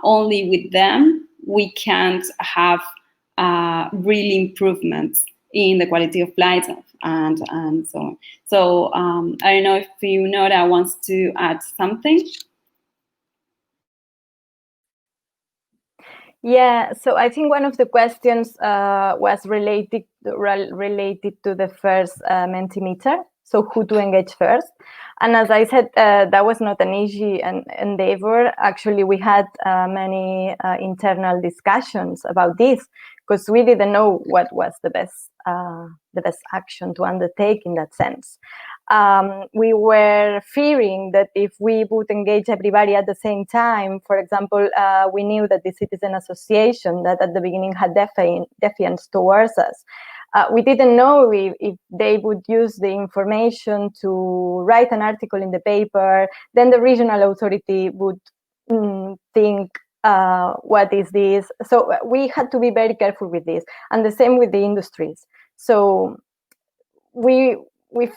only with them we can have real improvements in the quality of life and so on. So I don't know if Nora wants to add something. Yeah, so I think one of the questions was related to the first Mentimeter, so who to engage first. And as I said, that was not an easy endeavor. Actually, we had many internal discussions about this, because we didn't know what was the best action to undertake in that sense. We were fearing that if we would engage everybody at the same time, for example, we knew that the citizen association that at the beginning had defiance towards us. We didn't know if they would use the information to write an article in the paper, then the regional authority would think, what is this? So we had to be very careful with this, and the same with the industries. So we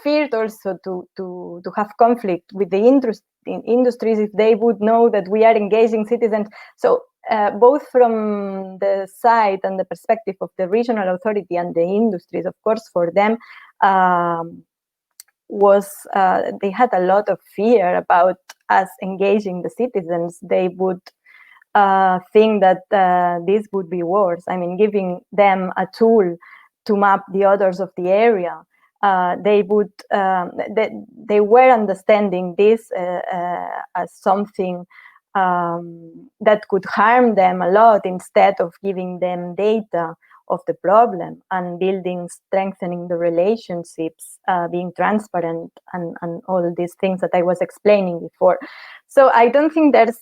feared also to have conflict with the industries if they would know that we are engaging citizens. So both from the side and the perspective of the regional authority and the industries, of course, for them, they had a lot of fear about us engaging the citizens. They would think that this would be worse. I mean, giving them a tool to map the odors of the area. They were understanding this as something that could harm them a lot, instead of giving them data of the problem and strengthening the relationships, being transparent, and all these things that I was explaining before. So I don't think there's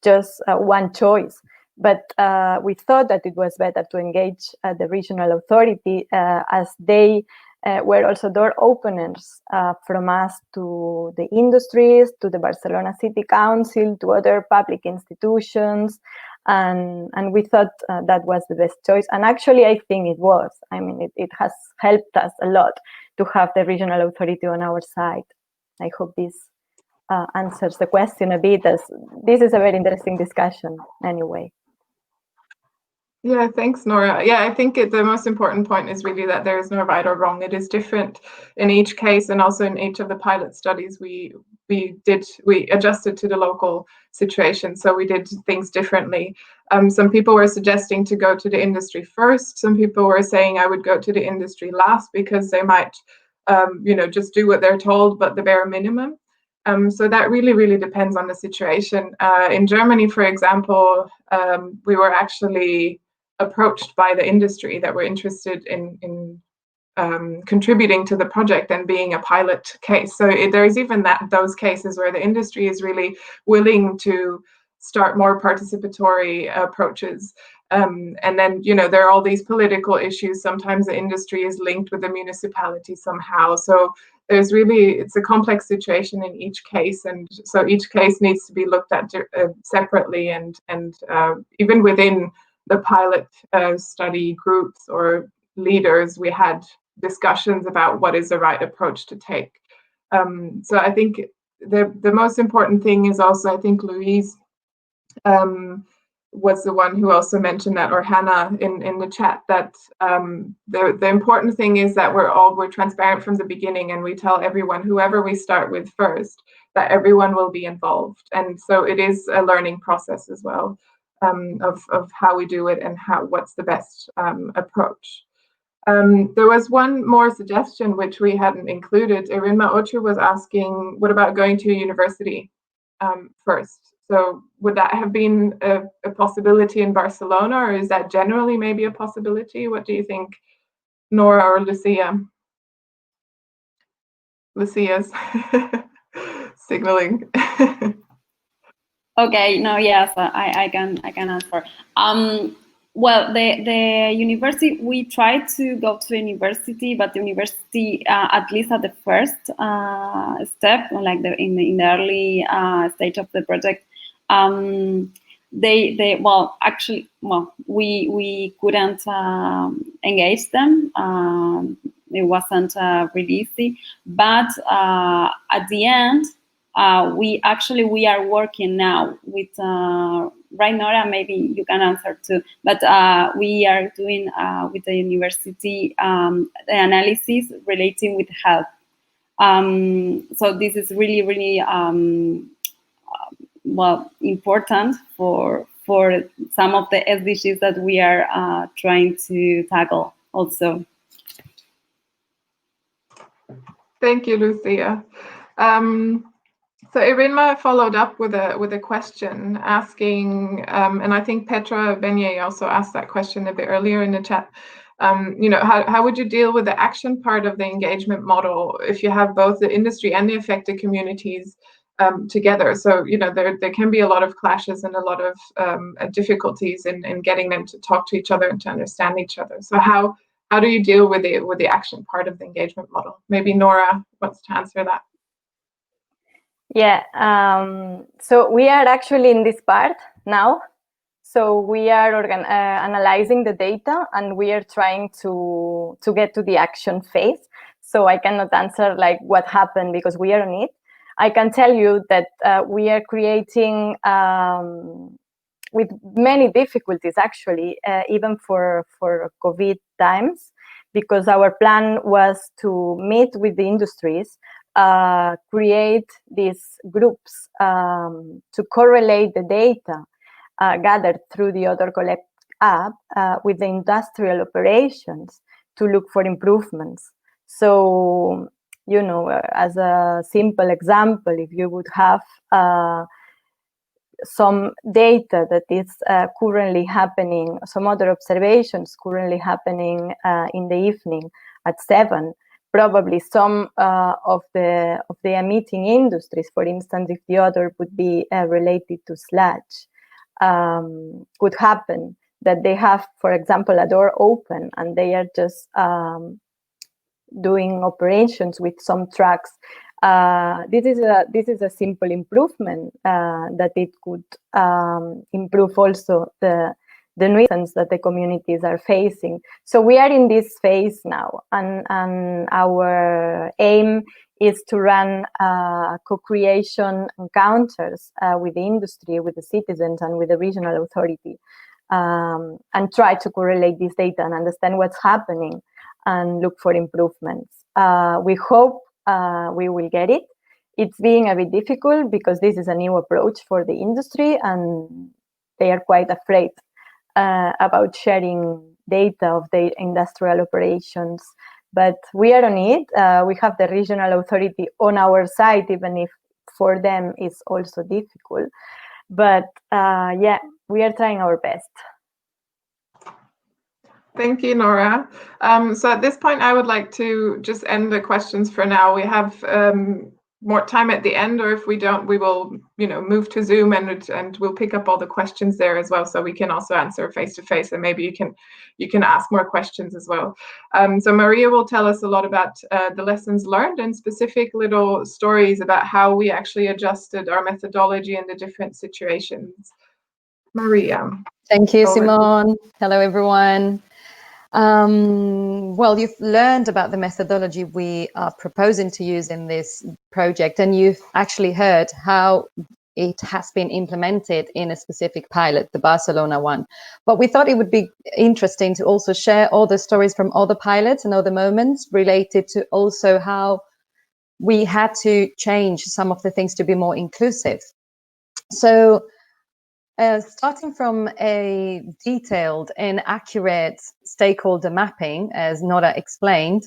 just one choice. But we thought that it was better to engage the regional authority, as they were also door openers from us to the industries, to the Barcelona City Council, to other public institutions. And we thought that was the best choice. And actually, I think it was. I mean, it has helped us a lot to have the regional authority on our side. I hope this answers the question a bit, as this is a very interesting discussion anyway. Yeah, thanks, Nora. Yeah, I think the most important point is really that there is no right or wrong. It is different in each case, and also in each of the pilot studies we adjusted to the local situation. So we did things differently. Some people were suggesting to go to the industry first. Some people were saying I would go to the industry last, because they might just do what they're told, but the bare minimum. So that really depends on the situation. In Germany, for example, we were actually approached by the industry that were interested in contributing to the project and being a pilot case. So there's even those cases where the industry is really willing to start more participatory approaches. And then, there are all these political issues. Sometimes the industry is linked with the municipality somehow. So it's a complex situation in each case. And so each case needs to be looked at separately. And even within the pilot study groups or leaders, we had discussions about what is the right approach to take. So I think the most important thing is also, I think Louise was the one who also mentioned that, or Hannah in the chat, that the important thing is that we're transparent from the beginning, and we tell everyone, whoever we start with first, that everyone will be involved. And so it is a learning process as well, of how we do it and what's the best approach. There was one more suggestion which we hadn't included. Irinma Ochu was asking, what about going to a university first? So would that have been a possibility in Barcelona, or is that generally maybe a possibility? What do you think, Nora or Lucia? Lucia's signaling. Okay, no, yes, I can answer. Well, the university, we tried to go to the university, but the university, at least at the first step, like in the early stage of the project, we couldn't engage them. It wasn't really easy, but at the end, we are working now with right, Nora, maybe you can answer too, but we are doing with the university the analysis relating with health. So this is really important for some of the SDGs that we are trying to tackle also. Thank you, Lucia. So Irinma followed up with a question asking, and I think Petra Benye also asked that question a bit earlier in the chat. How would you deal with the action part of the engagement model if you have both the industry and the affected communities together? So there can be a lot of clashes and a lot of difficulties in getting them to talk to each other and to understand each other. So how do you deal with the action part of the engagement model? Maybe Nora wants to answer that. Yeah, so we are actually in this part now. So we are analyzing the data, and we are trying to get to the action phase. So I cannot answer like what happened because we are on it. I can tell you that we are creating with many difficulties actually, even for COVID times, because our plan was to meet with the industries, create these groups to correlate the data gathered through the Other Collect app with the industrial operations to look for improvements. So, as a simple example, if you would have some data that is currently happening, some other observations currently happening in the evening at 7, probably some of the emitting industries, for instance, if the other would be related to sludge, could happen that they have, for example, a door open and they are just doing operations with some trucks. This is a simple improvement that it could improve also the nuisance that the communities are facing. So we are in this phase now, and our aim is to run co-creation encounters with the industry, with the citizens, and with the regional authority, and try to correlate this data and understand what's happening and look for improvements. We hope we will get it. It's being a bit difficult because this is a new approach for the industry, and they are quite afraid about sharing data of their industrial operations But we are on it. We have the regional authority on our side, even if for them it's also difficult. But yeah, we are trying our best. Thank you, Nora. So at this point, I would like to just end the questions for now. We have more time at the end, or if we don't, we will, move to Zoom and we'll pick up all the questions there as well, so we can also answer face to face, and maybe you can ask more questions as well. So Maria will tell us a lot about the lessons learned and specific little stories about how we actually adjusted our methodology in the different situations. Maria. Thank you, Simone. Hello, everyone. Well, you've learned about the methodology we are proposing to use in this project, and you've actually heard how it has been implemented in a specific pilot, the Barcelona one. But we thought it would be interesting to also share all the stories from other pilots and other moments related to also how we had to change some of the things to be more inclusive. So starting from a detailed and accurate stakeholder mapping, as Nora explained,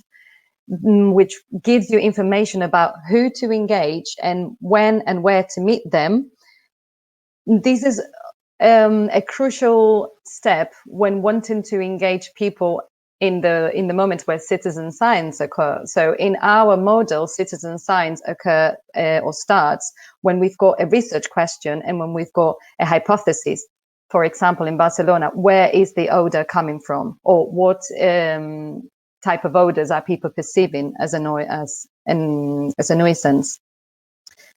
which gives you information about who to engage and when and where to meet them. This is a crucial step when wanting to engage people in the moment where citizen science occurs. So in our model, citizen science occur or starts when we've got a research question and when we've got a hypothesis. For example, in Barcelona, where is the odor coming from, or what type of odors are people perceiving as a nuisance?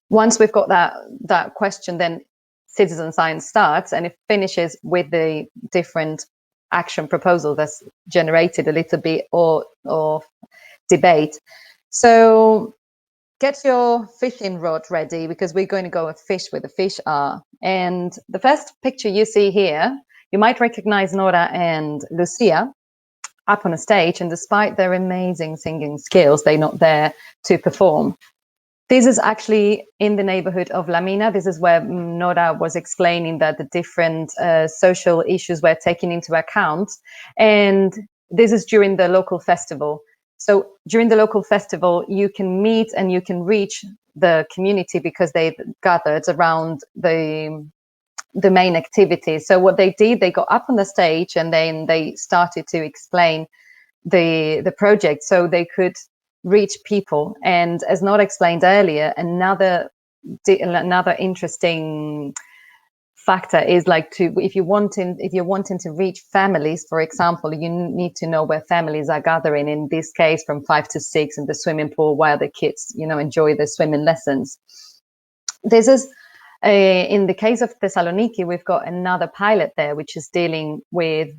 Once we've got that question, then citizen science starts, and it finishes with the different action proposal that's generated a little bit of debate. So get your fishing rod ready, because we're going to go and fish where the fish are. And the first picture you see here, you might recognize Nora and Lucia up on a stage, and despite their amazing singing skills, they're not there to perform. This is actually in the neighborhood of La Mina. This is where Nora was explaining that the different social issues were taken into account. And this is during the local festival. So during the local festival, you can meet and you can reach the community because they gathered around the main activity. So what they did, they got up on the stage and then they started to explain the project so they could reach people. And as Nora explained earlier, another interesting factor is like if you're wanting to reach families, for example, you need to know where families are gathering, in this case from 5 to 6 in the swimming pool while the kids enjoy their swimming lessons. This is in the case of Thessaloniki, we've got another pilot there which is dealing with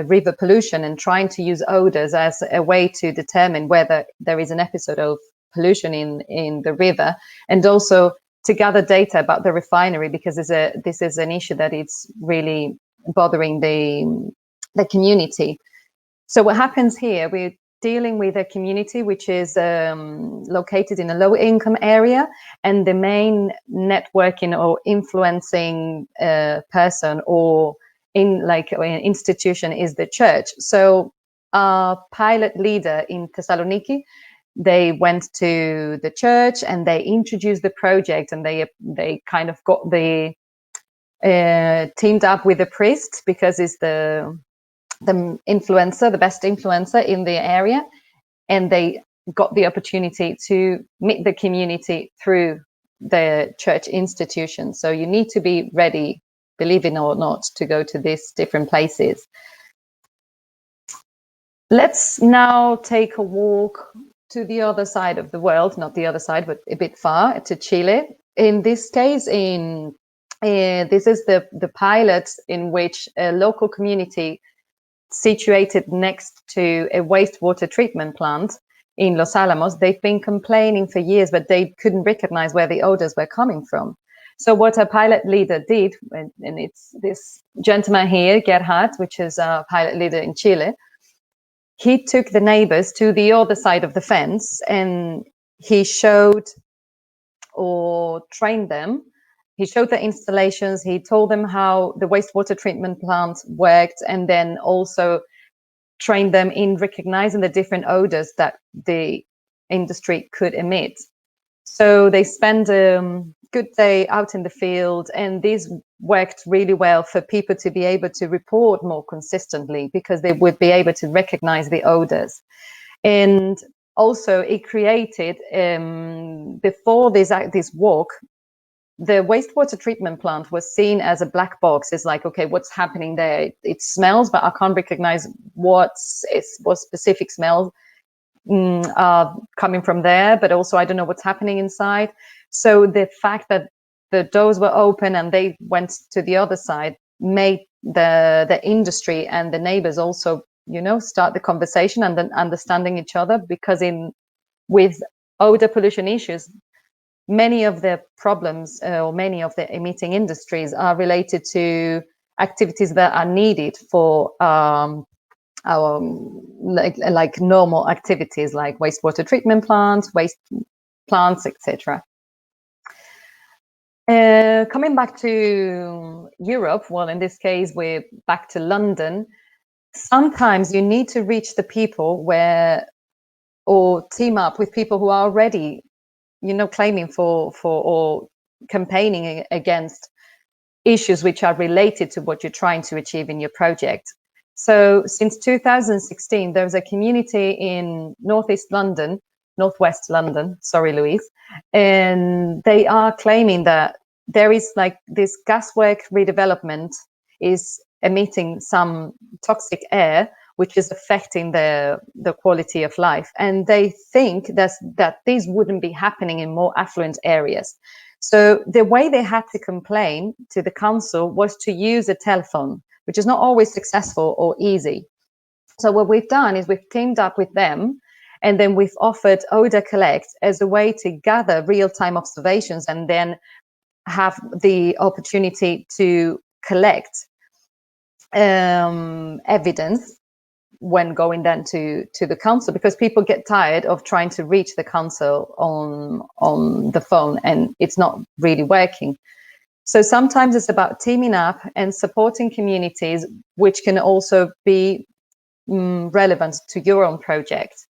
river pollution and trying to use odors as a way to determine whether there is an episode of pollution in the river, and also to gather data about the refinery, because this is an issue that it's really bothering the community. So what happens here, we're dealing with a community which is located in a low income area, and the main networking or influencing person or an institution is the church. So our pilot leader in Thessaloniki, they went to the church and they introduced the project, and they kind of got teamed up with the priest, because it's the influencer, the best influencer in the area, and they got the opportunity to meet the community through the church institution. So you need to be ready, believe it or not, to go to these different places. Let's now take a walk to the other side of the world, not the other side, but a bit far, to Chile. In this case, this is the pilot in which a local community situated next to a wastewater treatment plant in Los Alamos. They've been complaining for years, but they couldn't recognize where the odors were coming from. So what a pilot leader did, and it's this gentleman here, Gerhard, which is our pilot leader in Chile, he took the neighbors to the other side of the fence and he showed or trained them. He showed the installations, he told them how the wastewater treatment plant worked, and then also train them in recognizing the different odors that the industry could emit. So they spend a good day out in the field, and this worked really well for people to be able to report more consistently because they would be able to recognize the odors. And also it created, before this walk, the wastewater treatment plant was seen as a black box. It's like, okay, what's happening there? It smells, but I can't recognize what specific smells are coming from there, but also I don't know what's happening inside. So the fact that the doors were open and they went to the other side made the industry and the neighbors also, start the conversation and then understanding each other, because with odor pollution issues, many of the problems or many of the emitting industries are related to activities that are needed for our like normal activities like wastewater treatment plants, waste plants, etc. Coming back to Europe, well, in this case, we're back to London. Sometimes you need to reach the people or team up with people who are already, claiming for or campaigning against issues which are related to what you're trying to achieve in your project. So since 2016, there's a community in northwest London, sorry, Louise, and they are claiming that there is like this gaswork redevelopment is emitting some toxic air, which is affecting the quality of life. And they think that this wouldn't be happening in more affluent areas. So the way they had to complain to the council was to use a telephone, which is not always successful or easy. So what we've done is we've teamed up with them, and then we've offered Odor Collect as a way to gather real-time observations and then have the opportunity to collect evidence when going then to the council, because people get tired of trying to reach the council on the phone and it's not really working. So sometimes it's about teaming up and supporting communities, which can also be relevant to your own project.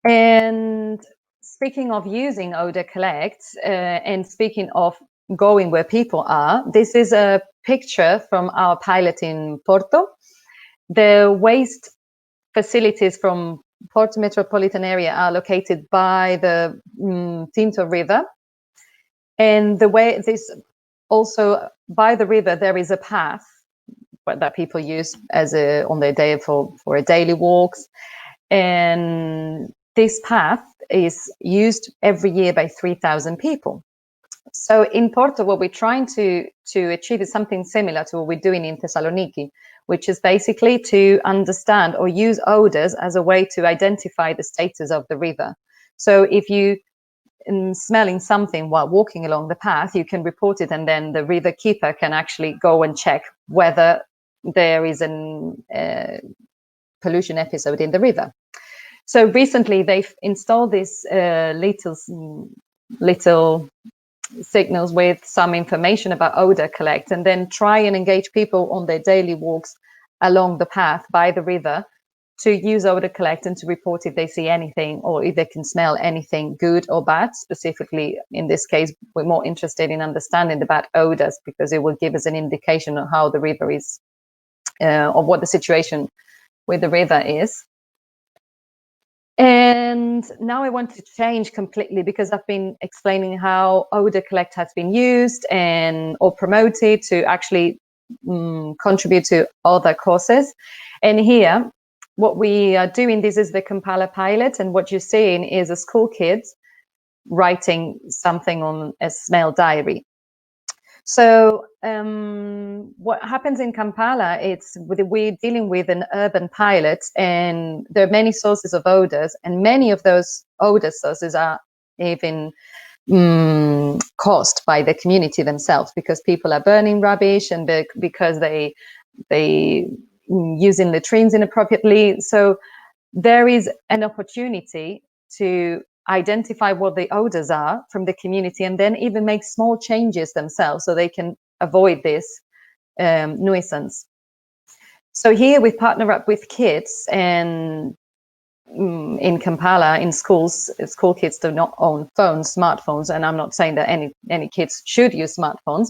And speaking of using Odor Collect and speaking of going where people are, this is a picture from our pilot in Porto. The waste facilities from Porto metropolitan area are located by the Tinto River. And the way this also by the river, there is a path that people use on their day for a daily walks. And this path is used every year by 3,000 people. So in Porto, what we're trying to achieve is something similar to what we're doing in Thessaloniki, which is basically to understand or use odors as a way to identify the status of the river. So if you smelling something while walking along the path, you can report it, and then the river keeper can actually go and check whether there is a pollution episode in the river. So recently they've installed these little signals with some information about Odor Collect, and then try and engage people on their daily walks along the path by the river to use Odor Collect and to report if they see anything or if they can smell anything good or bad. Specifically, in this case, we're more interested in understanding the bad odors because it will give us an indication of how the river is or what the situation with the river is. And now I want to change completely, because I've been explaining how Odor Collect has been used or promoted to actually contribute to other causes. And here, what we are doing, this is the Kampala pilot, and what you're seeing is a school kid writing something on a smell diary. So what happens in Kampala, we're dealing with an urban pilot, and there are many sources of odors, and many of those odor sources are even caused by the community themselves, because people are burning rubbish and because they using latrines inappropriately. So there is an opportunity to identify what the odors are from the community, and then even make small changes themselves so they can avoid this nuisance. So here we partner up with kids, and in Kampala, in schools, school kids do not own smartphones, and I'm not saying that any kids should use smartphones,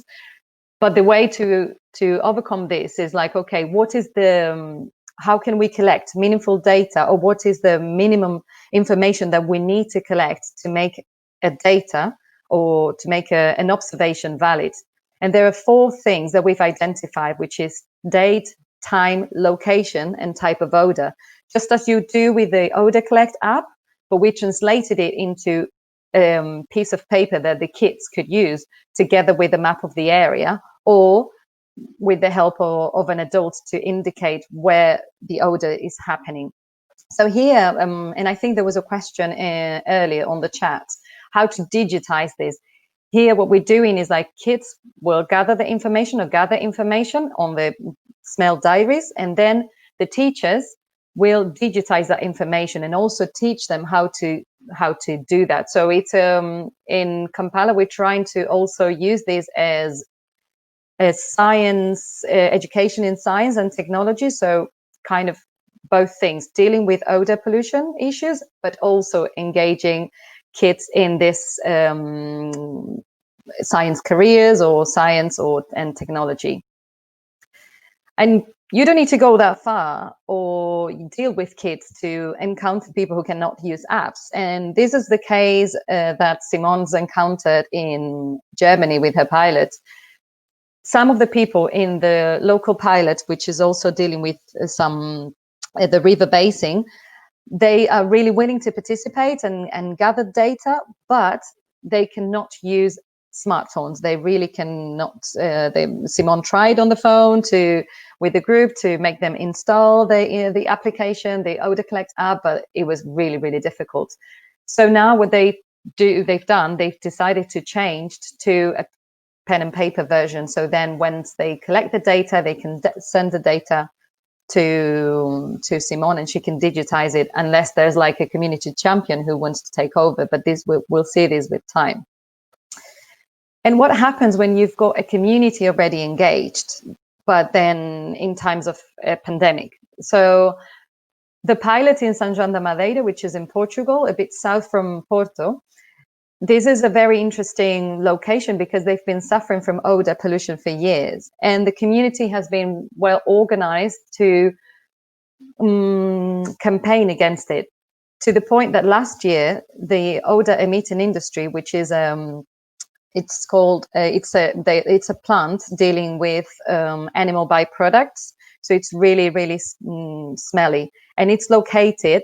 but the way to overcome this is like, okay, what is the how can we collect meaningful data, or what is the minimum information that we need to collect to make a data or to make an observation valid? And there are 4 things that we've identified, which is date, time, location, and type of odor. Just as you do with the Odor Collect app, but we translated it into a piece of paper that the kids could use together with a map of the area, or with the help of an adult to indicate where the odor is happening. So here, and I think there was a question earlier on the chat, how to digitize this. Here, what we're doing is like kids will gather information on the smell diaries, and then the teachers will digitize that information and also teach them how to do that. So it's in Kampala, we're trying to also use this as science, education in science and technology. So kind of both things, dealing with odor pollution issues, but also engaging kids in this science careers or science and technology. And you don't need to go that far or deal with kids to encounter people who cannot use apps. And this is the case that Simone's encountered in Germany with her pilot. Some of the people in the local pilot, which is also dealing with the river basin, they are really willing to participate and gather data, but they cannot use smartphones. They really cannot. Simone tried on the phone with the group to make them install the application, the Odor Collect app, but it was really, really difficult. So now what they've decided to change to a pen and paper version. So then once they collect the data, they can send the data to Simone, and she can digitize it, unless there's like a community champion who wants to take over. But this we'll see this with time. And what happens when you've got a community already engaged, but then in times of a pandemic? So the pilot in São João da Madeira, which is in Portugal, a bit south from Porto, this is a very interesting location because they've been suffering from odor pollution for years, and the community has been well organized to campaign against it, to the point that last year the odor emitting industry, which is it's a plant dealing with animal byproducts, so it's really, really smelly, and it's located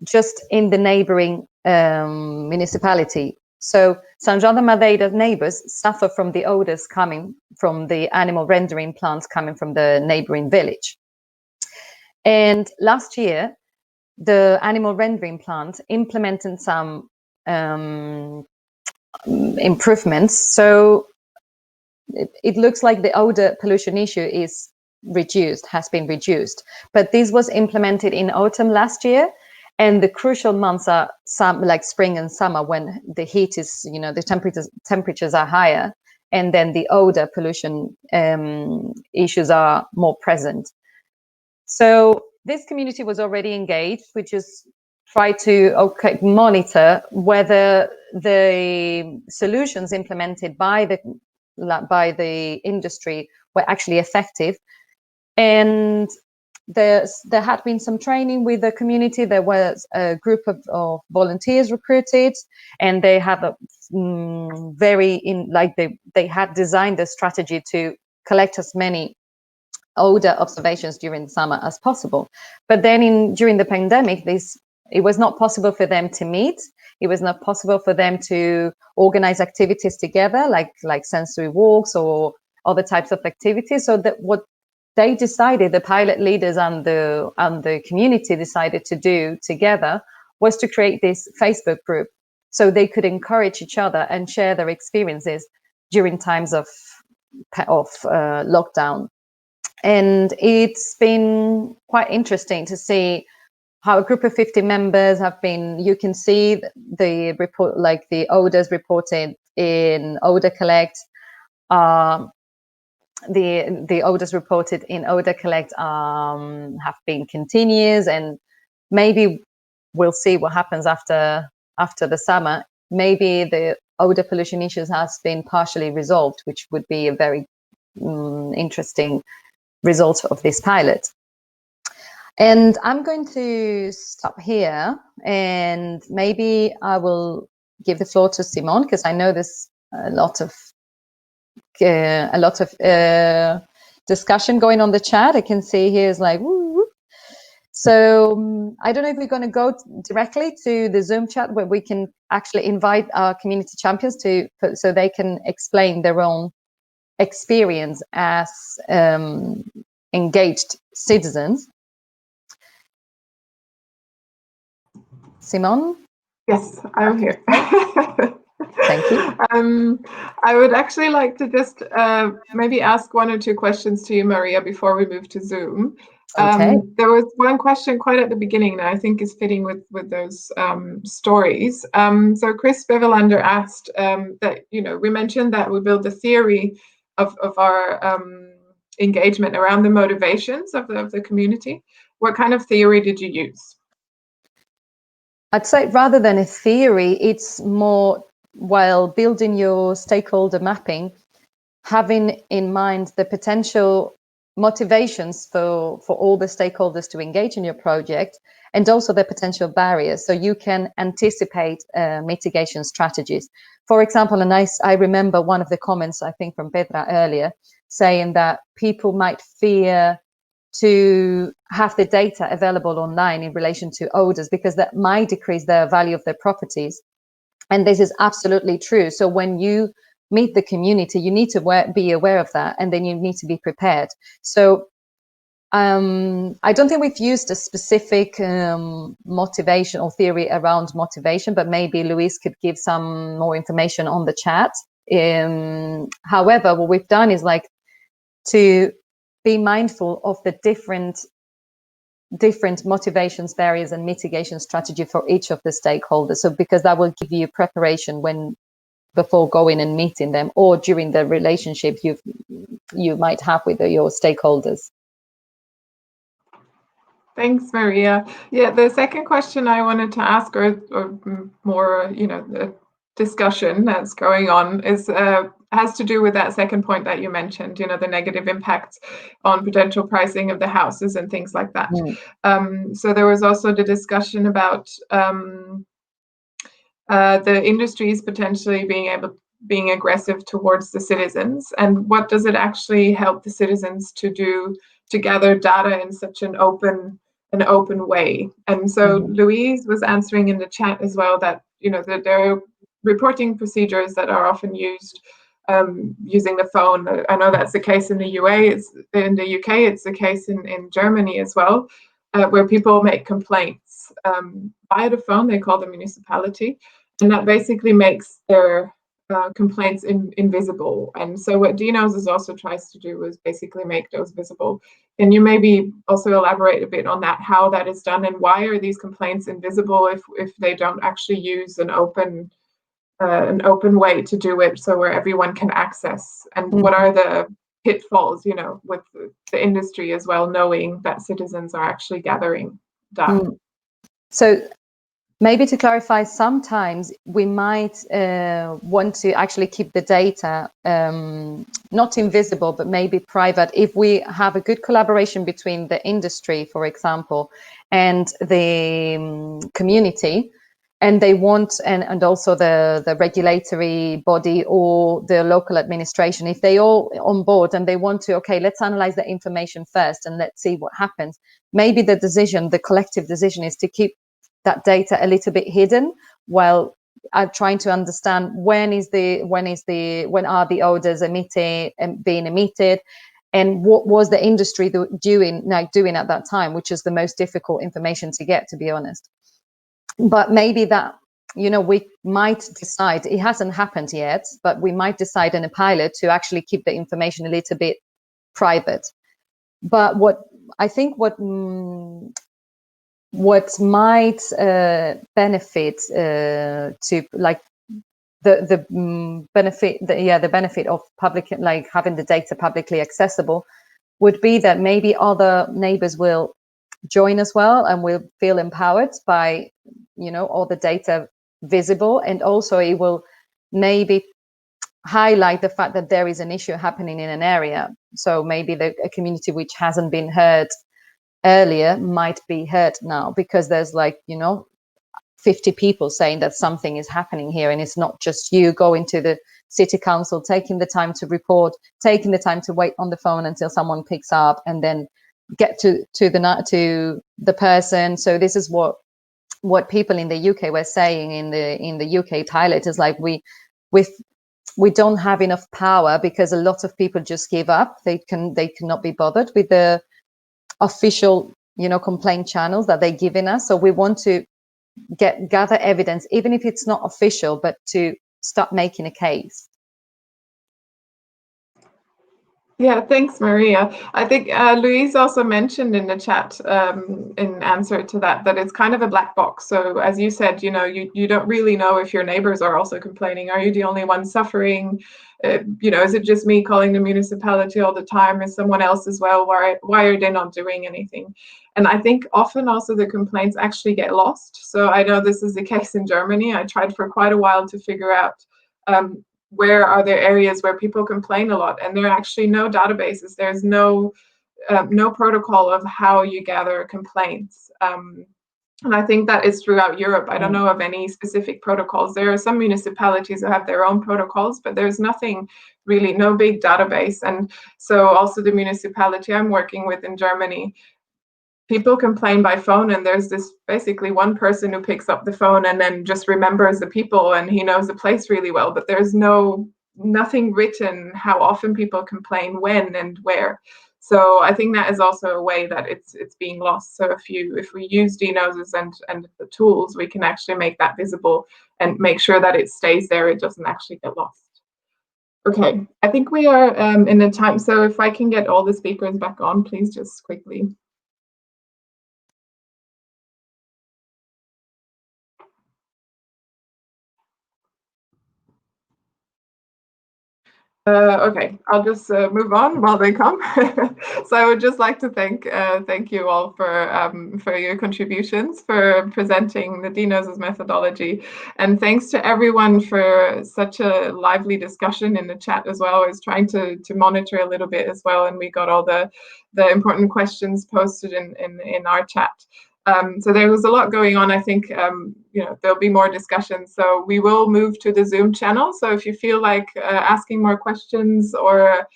just in the neighboring municipality. So São João da Madeira's neighbors suffer from the odors coming from the animal rendering plants coming from the neighboring village. And last year, the animal rendering plant implemented some improvements. So it looks like the odor pollution issue has been reduced. But this was implemented in autumn last year. And the crucial months are like spring and summer, when the heat is, the temperatures are higher, and then the odor pollution issues are more present. So this community was already engaged. We just try to monitor whether the solutions implemented by the industry were actually effective. And there had been some training with the community. There was a group of volunteers recruited, and they have they had designed a strategy to collect as many odor observations during the summer as possible. But then during the pandemic, it was not possible for them to meet. It was not possible for them to organize activities together, like sensory walks or other types of activities. So that what they decided, the pilot leaders and the community decided to do together, was to create this Facebook group, so they could encourage each other and share their experiences during times of lockdown. And it's been quite interesting to see how a group of 50 members have been. You can see the report, like the odors reported in Odor Collect, the odors reported in Odor Collect have been continuous, and maybe we'll see what happens after the summer. Maybe the odor pollution issues has been partially resolved, which would be a very interesting result of this pilot. And I'm going to stop here, and maybe I will give the floor to Simon, because I know there's a lot of discussion going on the chat. I can see here is like woo, woo. So I don't know if we're going to go directly to the Zoom chat where we can actually invite our community champions so they can explain their own experience as engaged citizens. Simon? Yes, I'm here. Thank you. I would actually like to just maybe ask one or two questions to you, Maria, before we move to Zoom. Okay. There was one question quite at the beginning that I think is fitting with those stories. So Chris Bevelander asked that, we mentioned that we build a theory of our engagement around the motivations of the community. What kind of theory did you use? I'd say rather than a theory, it's more, while building your stakeholder mapping, having in mind the potential motivations for all the stakeholders to engage in your project, and also the potential barriers, so you can anticipate mitigation strategies. For example, and I remember one of the comments, I think from Petra earlier, saying that people might fear to have the data available online in relation to odors because that might decrease the value of their properties. And this is absolutely true. So when you meet the community, you need to be aware of that, and then you need to be prepared. So I don't think we've used a specific motivation or theory around motivation, but maybe Louise could give some more information on the chat. However, what we've done is like to be mindful of the different motivations, barriers, and mitigation strategy for each of the stakeholders. So because that will give you preparation before going and meeting them, or during the relationship you might have with your stakeholders. Thanks, Maria. Yeah, the second question I wanted to ask, or more, the discussion that's going on is has to do with that second point that you mentioned, the negative impacts on potential pricing of the houses and things like that. So there was also the discussion about the industries potentially being aggressive towards the citizens, and what does it actually help the citizens to do to gather data in such an open way. And so Louise was answering in the chat as well that that there are reporting procedures that are often used using the phone. I know that's the case in the UK. It's the case in Germany as well, where people make complaints via the phone. They call the municipality, and that basically makes their complaints invisible. And so what DNOS also tries to do is basically make those visible. Can you maybe also elaborate a bit on that, how that is done, and why are these complaints invisible if they don't actually use an open way to do it, so where everyone can access? And what are the pitfalls, with the industry as well, knowing that citizens are actually gathering data? So maybe to clarify, sometimes we might want to actually keep the data not invisible, but maybe private. If we have a good collaboration between the industry, for example, and the community, and they want, and also the regulatory body or the local administration, if they all on board and they want to, okay, let's analyze the information first and let's see what happens. Maybe the collective decision is to keep that data a little bit hidden, while I'm trying to understand when are the odors being emitted, and what was the industry doing at that time, which is the most difficult information to get, to be honest. But maybe that, we might decide, it hasn't happened yet, but we might decide in a pilot to actually keep the information a little bit private. But what might benefit to the benefit, the benefit of public, like having the data publicly accessible, would be that maybe other neighbors will join as well and will feel empowered by, you know, all the data visible, and also it will maybe highlight the fact that there is an issue happening in an area. So maybe a community which hasn't been heard earlier might be heard now, because there's, like, you know, 50 people saying that something is happening here, and it's not just you going to the city council, taking the time to report, taking the time to wait on the phone until someone picks up, and then get to the person. So this is what people in the UK were saying in the UK pilot, is like we don't have enough power, because a lot of people just give up. They cannot be bothered with the official, you know, complaint channels that they're giving us. So we want to gather evidence, even if it's not official, but to start making a case. Yeah, thanks, Maria. I think Louise also mentioned in the chat, in answer to that it's kind of a black box. So as you said, you know, you don't really know if your neighbors are also complaining. Are you the only one suffering? You know, is it just me calling the municipality all the time? Is someone else as well? Why are they not doing anything? And I think often also the complaints actually get lost. So I know this is the case in Germany. I tried for quite a while to figure out where are there areas where people complain a lot, and there are actually no databases. There's no protocol of how you gather complaints. And I think that is throughout Europe. I don't know of any specific protocols. There are some municipalities who have their own protocols, but there's nothing really, no big database. And so also the municipality I'm working with in Germany, people complain by phone, and there's this basically one person who picks up the phone and then just remembers the people, and he knows the place really well, but there's nothing written how often people complain, when and where. So I think that is also a way that it's being lost. So if we use DNOSes and the tools, we can actually make that visible and make sure that it stays there, it doesn't actually get lost. Okay, I think we are in the time, so if I can get all the speakers back on, please, just quickly. Okay, I'll just move on while they come. So I would just like to thank you all for your contributions, for presenting the DNOSes methodology, and thanks to everyone for such a lively discussion in the chat as well. I was trying to monitor a little bit as well, and we got all the important questions posted in our chat. So there was a lot going on. I think you know, there'll be more discussions. So we will move to the Zoom channel. So if you feel like asking more questions or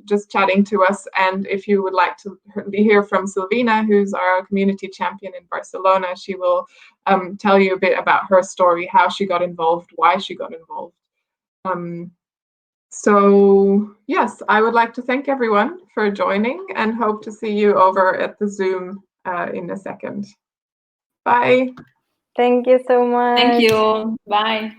just chatting to us, and if you would like to hear from Silvina, who's our community champion in Barcelona, she will tell you a bit about her story, how she got involved, why she got involved. So yes, I would like to thank everyone for joining, and hope to see you over at the Zoom in a second. Bye. Thank you so much. Thank you. Bye.